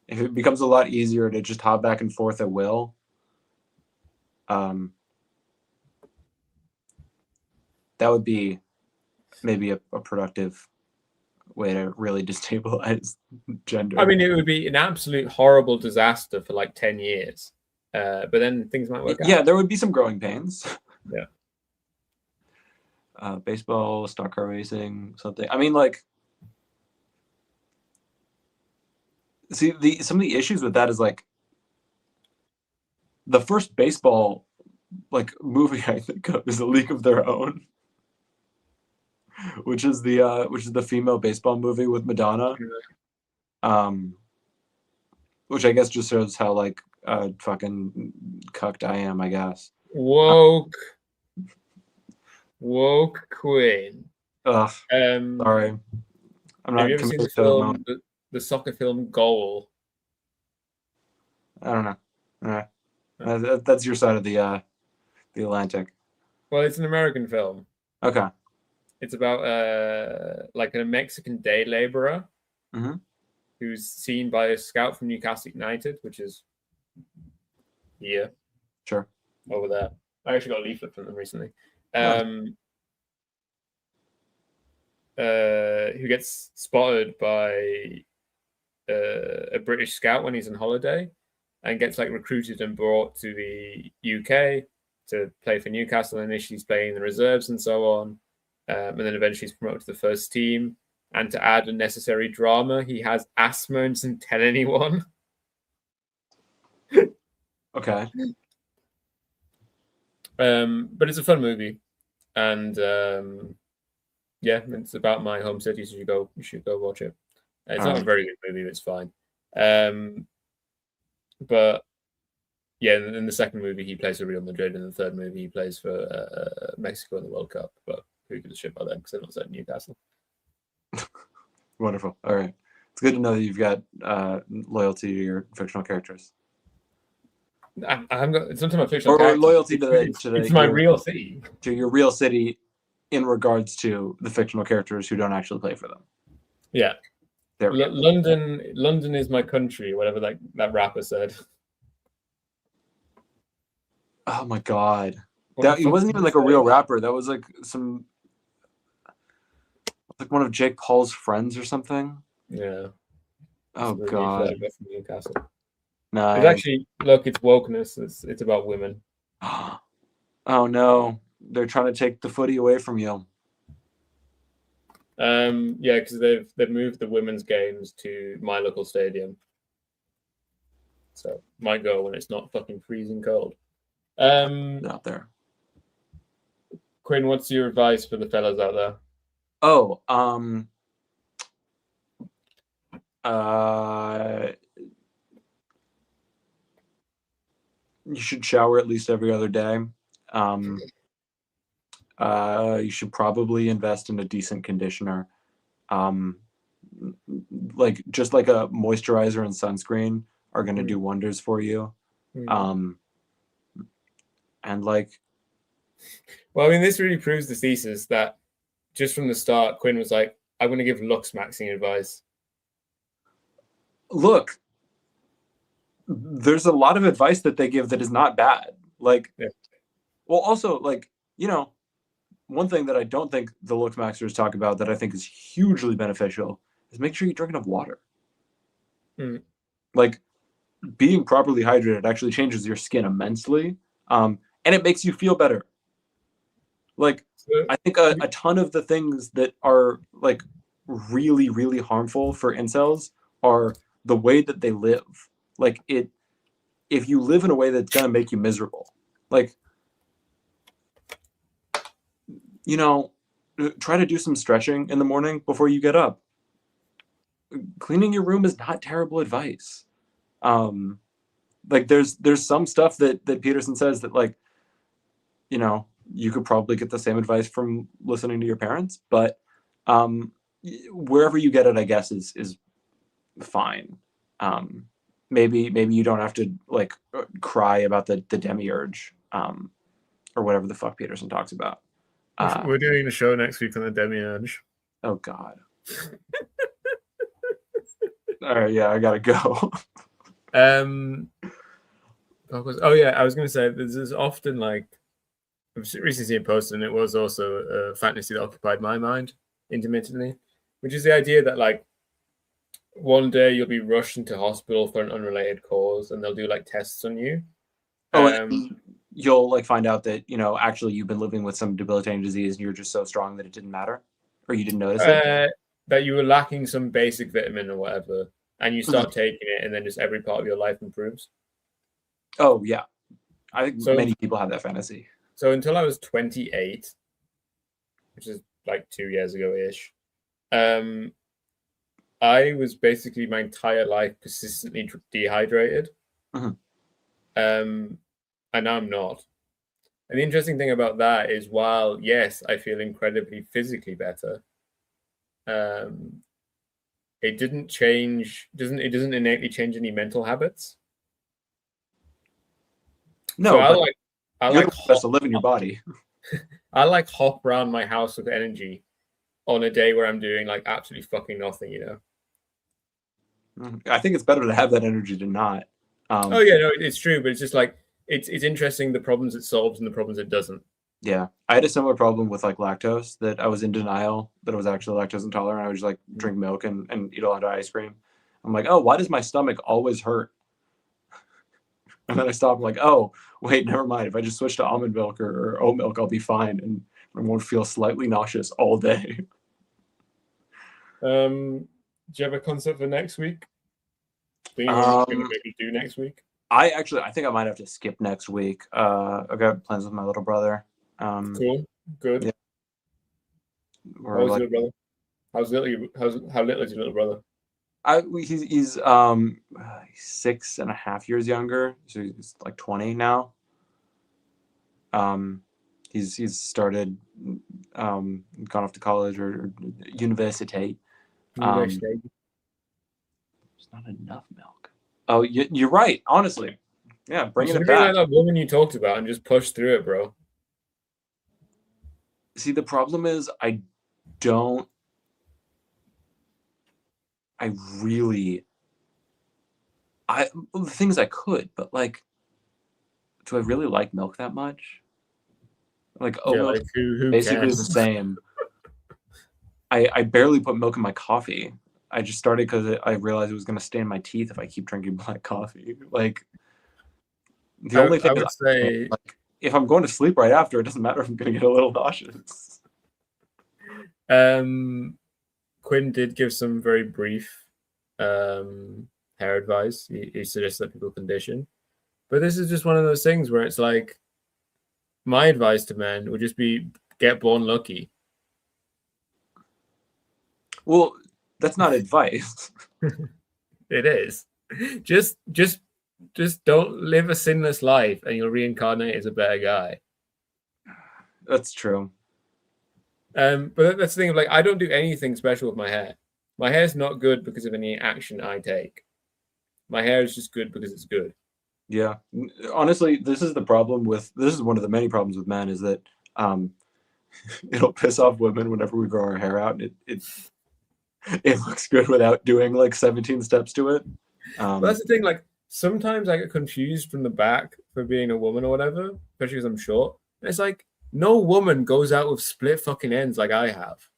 it becomes a lot easier to just hop back and forth at will, that would be maybe a productive way to really destabilize gender. I mean, it would be an absolute horrible disaster for like 10 years. But then things might work out. Yeah, there would be some growing pains. Yeah. Baseball, stock car racing, something. I mean, like, see, some of the issues with that is like the first baseball like movie I think of is A League of Their Own, which is the female baseball movie with Madonna. Which I guess just shows how like fucking cucked I am, I guess. Woke Quinn. Ugh. Sorry, I'm not. Have you ever seen the film, the soccer film Goal? I don't know. That's your side of the Atlantic. Well, it's an American film. Okay. It's about like a Mexican day laborer who's seen by a scout from Newcastle United, which is here. Sure. Over there. I actually got a leaflet from them recently. Who gets spotted by a British scout when he's on holiday and gets like recruited and brought to the UK to play for Newcastle. Initially, he's playing in the reserves and so on. And then eventually he's promoted to the first team. And to add unnecessary drama, he has asthma and doesn't tell anyone. Okay. But it's a fun movie. And yeah, it's about my home city, so you should go watch it. It's not a very good movie, but it's fine. But yeah, in the second movie he plays for Real Madrid, and the third movie he plays for Mexico in the World Cup. But who gives a shit about them because they're not set in Newcastle. Wonderful. All right, it's good to know that you've got loyalty to your fictional characters. I haven't got. It's not to my fictional or loyalty to it's my real city. To your real city, in regards to the fictional characters who don't actually play for them. Yeah. There we go. London is my country, whatever that rapper said. Oh my god. He wasn't even like a real rapper. That was like like one of Jake Paul's friends or something. Yeah. Oh god. Newcastle. No. It's actually, look, it's wokeness. It's about women. Oh no. They're trying to take the footy away from you. Yeah, because they've moved the women's games to my local stadium. So might go when it's not fucking freezing cold. Out there. Quinn, what's your advice for the fellas out there? Oh, you should shower at least every other day. You should probably invest in a decent conditioner. Like just like a moisturizer and sunscreen are going to do wonders for you. And like, well, I mean, this really proves the thesis that just from the start, Quinn was like, I'm going to give looksmaxxing advice. Look, there's a lot of advice that they give that is not bad. Like, well, also, like, you know, one thing that I don't think the looksmaxxers talk about that I think is hugely beneficial is make sure you drink enough water. Like, being properly hydrated actually changes your skin immensely, and it makes you feel better. Like, I think a ton of the things that are like really, really harmful for incels are the way that they live. Like, if you live in a way that's gonna make you miserable, like, you know, try to do some stretching in the morning before you get up. Cleaning your room is not terrible advice. Like there's some stuff that Peterson says that, like, you know, you could probably get the same advice from listening to your parents, but wherever you get it, I guess is fine. Maybe you don't have to like cry about the demiurge or whatever the fuck Peterson talks about. We're doing a show next week on the demiurge. Oh God. All right, yeah, I gotta go. Oh yeah, I was going to say there's often like I've recently seen a post, and it was also a fantasy that occupied my mind intermittently, which is the idea that like one day you'll be rushed into hospital for an unrelated cause, and they'll do like tests on you. Oh, Um, and you'll like find out that actually you've been living with some debilitating disease, and you're just so strong that it didn't matter, or you didn't notice it. that you were lacking some basic vitamin or whatever, and you start taking it, and then just every part of your life improves. Oh yeah, I think So many people have that fantasy. So until I was 28, which is like 2 years ago-ish, I was basically my entire life persistently dehydrated. Mhm. And now I'm not. And the interesting thing about that is while, yes, I feel incredibly physically better, it doesn't innately change any mental habits. No, So but I you're like supposed to live in your body. I like hop around my house with energy on a day where I'm doing like absolutely fucking nothing, you know. I think it's better to have that energy to not. Oh yeah, no, it's true, but it's just like it's interesting the problems it solves and the problems it doesn't. Yeah, I had a similar problem with like lactose, that I was in denial that I was actually lactose intolerant. I would just like drink milk and eat a lot of ice cream. I'm like, oh, why does my stomach always hurt? And then I stopped. I'm like, oh, wait, never mind. If I just switch to almond milk or oat milk, I'll be fine, and I won't feel slightly nauseous all day. Do you have a concept for next week? What you're gonna maybe do next week? I think I might have to skip next week. I've got plans with my little brother. Cool, good. Yeah. How's your brother? How little is your little brother? He's 6.5 years younger, so he's like 20 now. He's started gone off to college or university. There's not enough milk. Oh, you're right. Honestly, yeah, bringing it back. Like that woman you talked about and just push through it, bro. See, the problem is the things I could, but like, do I really like milk that much? Like, oat milk, like who basically cares? the same. I barely put milk in my coffee. I just started because I realized it was going to stain my teeth if I keep drinking black coffee. Like, the only thing I would say, like, if I'm going to sleep right after, it doesn't matter if I'm going to get a little nauseous. Quinn did give some very brief hair advice. He suggests that people condition, but this is just one of those things where it's like, my advice to men would just be get born lucky. Well, that's not advice. It is. Just don't live a sinless life, and you'll reincarnate as a better guy. That's true. But that's the thing. Like, I don't do anything special with my hair. My hair's not good because of any action I take. My hair is just good because it's good. Yeah, honestly, this is one of the many problems with men, is that it'll piss off women whenever we grow our hair out. It looks good without doing like 17 steps to it. But that's the thing. Like, sometimes I get confused from the back for being a woman or whatever, especially because I'm short. And it's like, no woman goes out with split fucking ends like I have.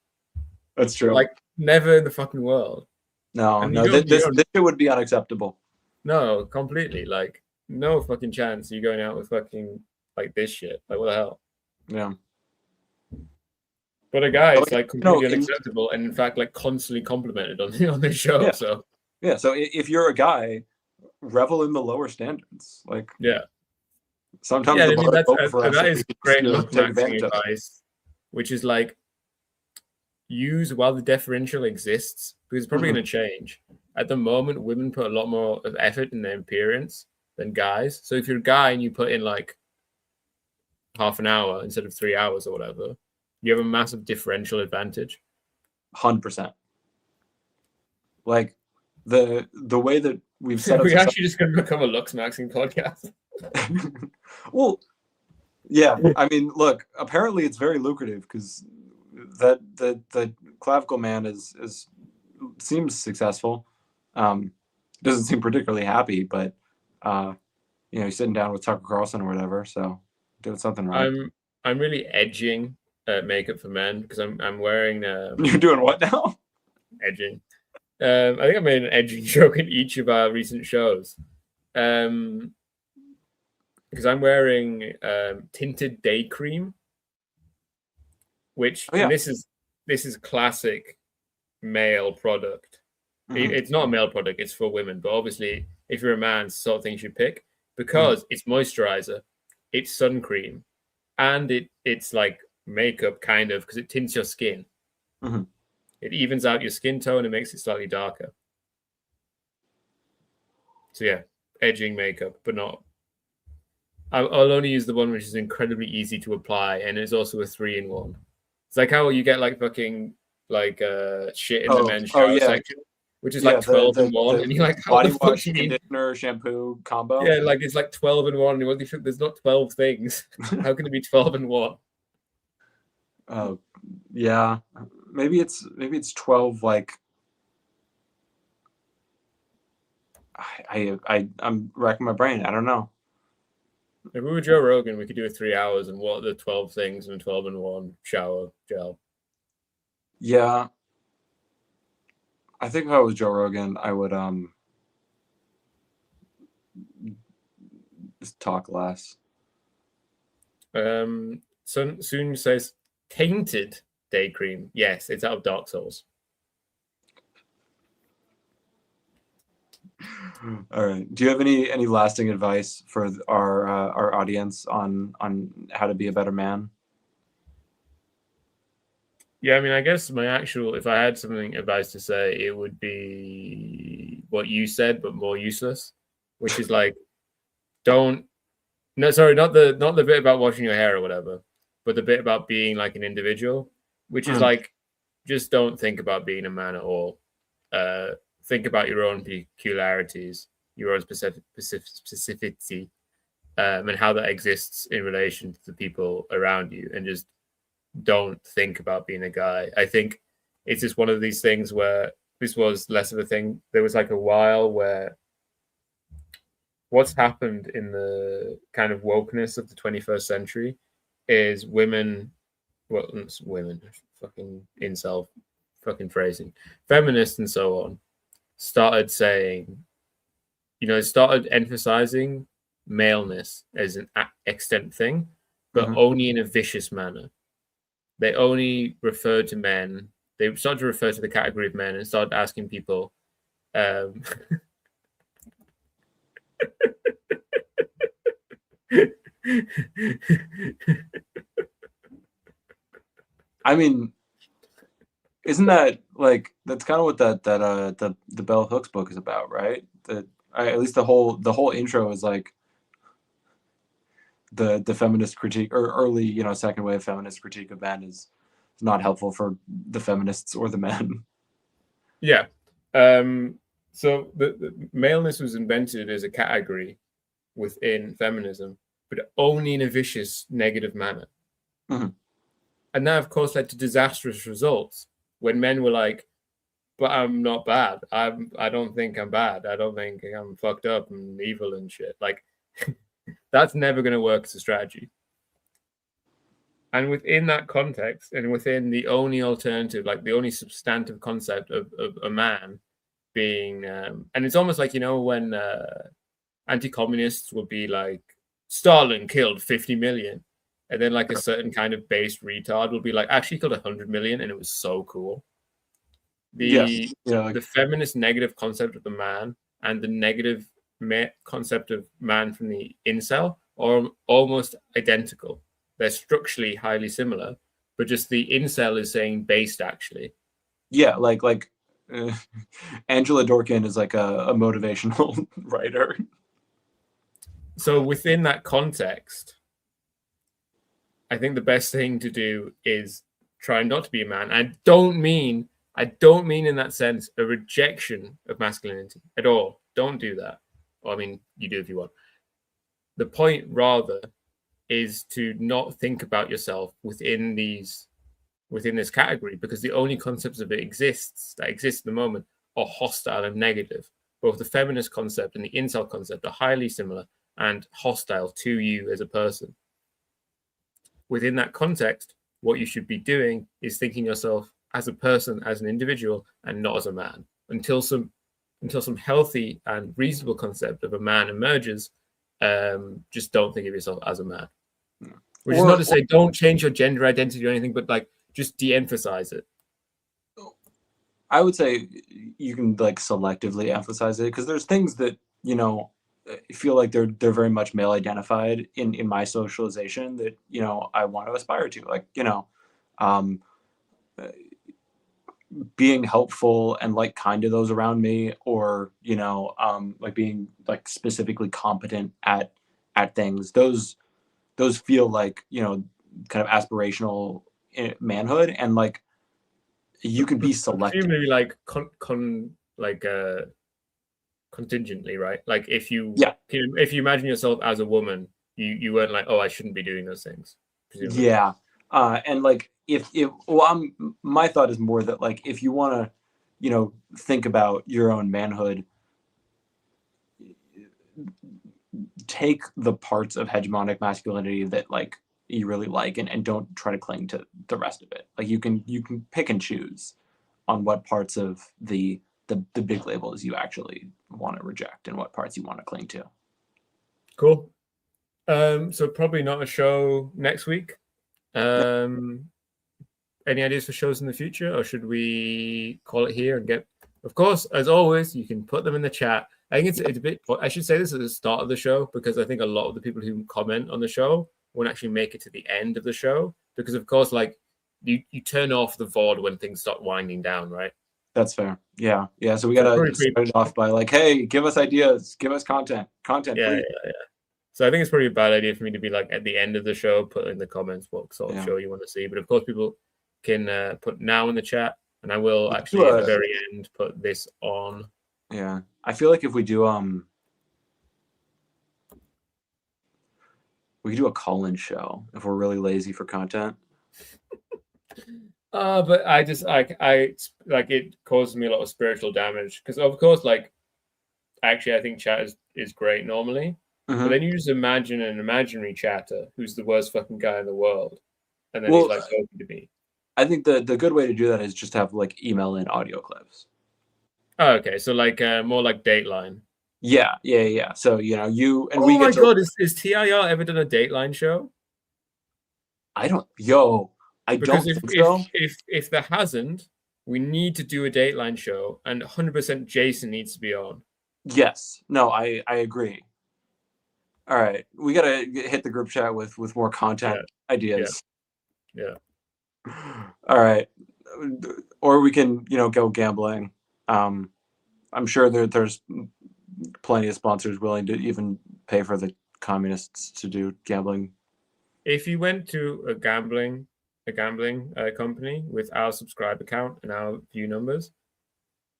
That's true. Like, never in the fucking world. No, this would be unacceptable. No, completely. Like, no fucking chance you going out with fucking like this shit. Like, what the hell? Yeah. But a guy, it's like completely unacceptable, and in fact, like constantly complimented on this show. Yeah. So if you're a guy, revel in the lower standards. Like, yeah. Sometimes that is great looksmaxxing advice, which is like, use while the differential exists, because it's probably going to change. At the moment, women put a lot more of effort in their appearance than guys. So if you're a guy and you put in like half an hour instead of 3 hours or whatever, you have a massive differential advantage. 100%. Like, the way that we've set up, we're actually just going to become a looksmaxxing podcast. Well, yeah. I mean, look. Apparently, it's very lucrative because the clavicle man seems successful. Doesn't seem particularly happy, but he's sitting down with Tucker Carlson or whatever, so doing something right. I'm really edging makeup for men because I'm wearing You're doing what now? edging. I think I made an edging joke in each of our recent shows. Because I'm wearing tinted day cream, which and this is classic male product. It's not a male product, it's for women, but obviously if you're a man, it's the sort of thing you should pick because it's moisturizer, it's sun cream, and it's like makeup kind of because it tints your skin. It evens out your skin tone and makes it slightly darker. So yeah, edging makeup, but not. I'll only use the one which is incredibly easy to apply, and it's also a 3-in-1. It's like how you get like fucking like shit in the men's shower section, which is like 12-in-1, and you're like, how body the fuck wash, conditioner, shampoo combo. Yeah, like it's like 12-in-1. What do you think? There's not 12 things. How can it be 12-in-1? Oh, yeah. Maybe it's 12. Like I'm racking my brain. I don't know. If we were Joe Rogan, we could do a 3 hours and what are the 12 things in a 12-in-1 shower gel. Yeah. I think if I was Joe Rogan, I would just talk less. Soon says tainted day cream. Yes, it's out of Dark Souls. All right. Do you have any lasting advice for our audience on how to be a better man? Yeah, I mean, I guess if I had something advice to say, it would be what you said, but more useless, which is like, not the bit about washing your hair or whatever, but the bit about being like an individual, which is like, just don't think about being a man at all. Think about your own peculiarities, your own specificity, and how that exists in relation to the people around you, and just don't think about being a guy. I think it's just one of these things where this was less of a thing. There was like a while where what's happened in the kind of wokeness of the 21st century is women, fucking incel, fucking phrasing, feminists and so on, started saying, started emphasizing maleness as an extent thing, but only in a vicious manner. They only referred to men. They started to refer to the category of men and started asking people. I mean, isn't that like that's kind of what the Bell Hooks book is about, right? At least the whole intro is like the feminist critique or early second wave feminist critique of men is not helpful for the feminists or the men. Yeah. So the maleness was invented as a category within feminism, but only in a vicious negative manner. And that of course led to disastrous results when men were like, but I'm not bad. I don't think I'm bad. I don't think I'm fucked up and evil and shit. Like that's never going to work as a strategy. And within that context, and within the only alternative, like the only substantive concept of a man being, and it's almost like, when anti-communists would be like, Stalin killed 50 million. And then like a certain kind of based retard will be like, actually killed 100 million. And it was so cool. The feminist negative concept of the man and the negative concept of man from the incel are almost identical. They're structurally highly similar, but just the incel is saying based actually. Yeah, like Angela Dorkin is like a motivational writer. So within that context, I think the best thing to do is try not to be a man. I don't mean in that sense a rejection of masculinity at all. Don't do that. Well, I mean, you do if you want. The point rather is to not think about yourself within this category, because the only concepts of it that exist in the moment or hostile and negative. Both the feminist concept and the incel concept are highly similar and hostile to you as a person. Within that context, what you should be doing is thinking yourself as a person, as an individual, and not as a man. Until some healthy and reasonable concept of a man emerges, just don't think of yourself as a man. Which is not to say don't change your gender identity or anything, but like just de-emphasize it. I would say you can like selectively emphasize it, because there's things that, you know, feel like they're very much male identified in my socialization that, you know, I want to aspire to, like, you know, being helpful and like kind to those around me, or, you know, like being like specifically competent at things. Those feel like, you know, kind of aspirational manhood, and like you can be selective. Maybe like contingently, right? Like if you imagine yourself as a woman, you weren't like, oh, I shouldn't be doing those things. Presumably. Yeah. And like my thought is more that like if you want to, you know, think about your own manhood, take the parts of hegemonic masculinity that like you really like, and don't try to cling to the rest of it. Like you can pick and choose on what parts of the big labels you actually want to reject and what parts you want to cling to. Cool. So probably not a show next week. Any ideas for shows in the future, or should we call it here and get? Of course, as always, you can put them in the chat. I think it's a bit. I should say this at the start of the show, because I think a lot of the people who comment on the show won't actually make it to the end of the show, because of course, like you turn off the VOD when things start winding down, right? That's fair. Yeah. So we gotta start it off by like, hey, give us ideas, give us content, please. Yeah. So I think it's probably a bad idea for me to be like at the end of the show, put in the comments what sort of show you want to see. But of course, people can put now in the chat, and I will actually at the very end put this on. Yeah, I feel like if we do we could do a call-in show if we're really lazy for content. But I just like it causes me a lot of spiritual damage, because of course, like actually I think chat is great normally. But then you just imagine an imaginary chatter who's the worst fucking guy in the world, and then he's like talking to me. I think the good way to do that is just have like email in audio clips. Oh, okay, so like more like Dateline. Yeah. So you know, you and my god, is TIR ever done a Dateline show? I don't think so. If there hasn't, we need to do a Dateline show, and 100% Jason needs to be on. Yes. No, I agree. All right, we gotta hit the group chat with more content ideas. Yeah. All right, or we can, you know, go gambling. I'm sure there's plenty of sponsors willing to even pay for the communists to do gambling. If you went to a gambling company with our subscriber count and our view numbers,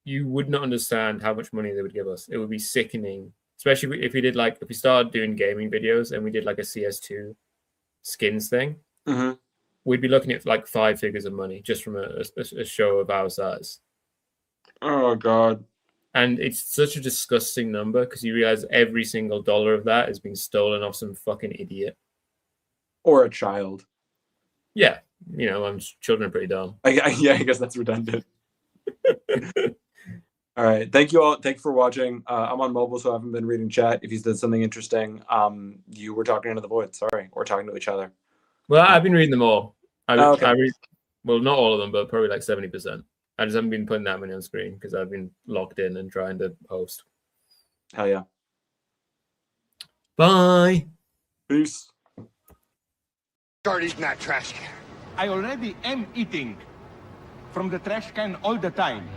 you would not understand how much money they would give us. It would be sickening. Especially if we started doing gaming videos and we did like a CS2 skins thing, we'd be looking at like 5 figures of money just from a show of our size. Oh god! And it's such a disgusting number, because you realize every single dollar of that is being stolen off some fucking idiot or a child. Yeah, you know, children are pretty dumb. I guess that's redundant. All right. Thank you all. Thank you for watching. I'm on mobile, so I haven't been reading chat. If you said something interesting, you were talking into the void. Sorry. Or talking to each other. Well, I've been reading them all. I read, well, not all of them, but probably like 70%. I just haven't been putting that many on screen because I've been locked in and trying to host. Hell yeah. Bye. Peace. Start eating that trash can. I already am eating from the trash can all the time.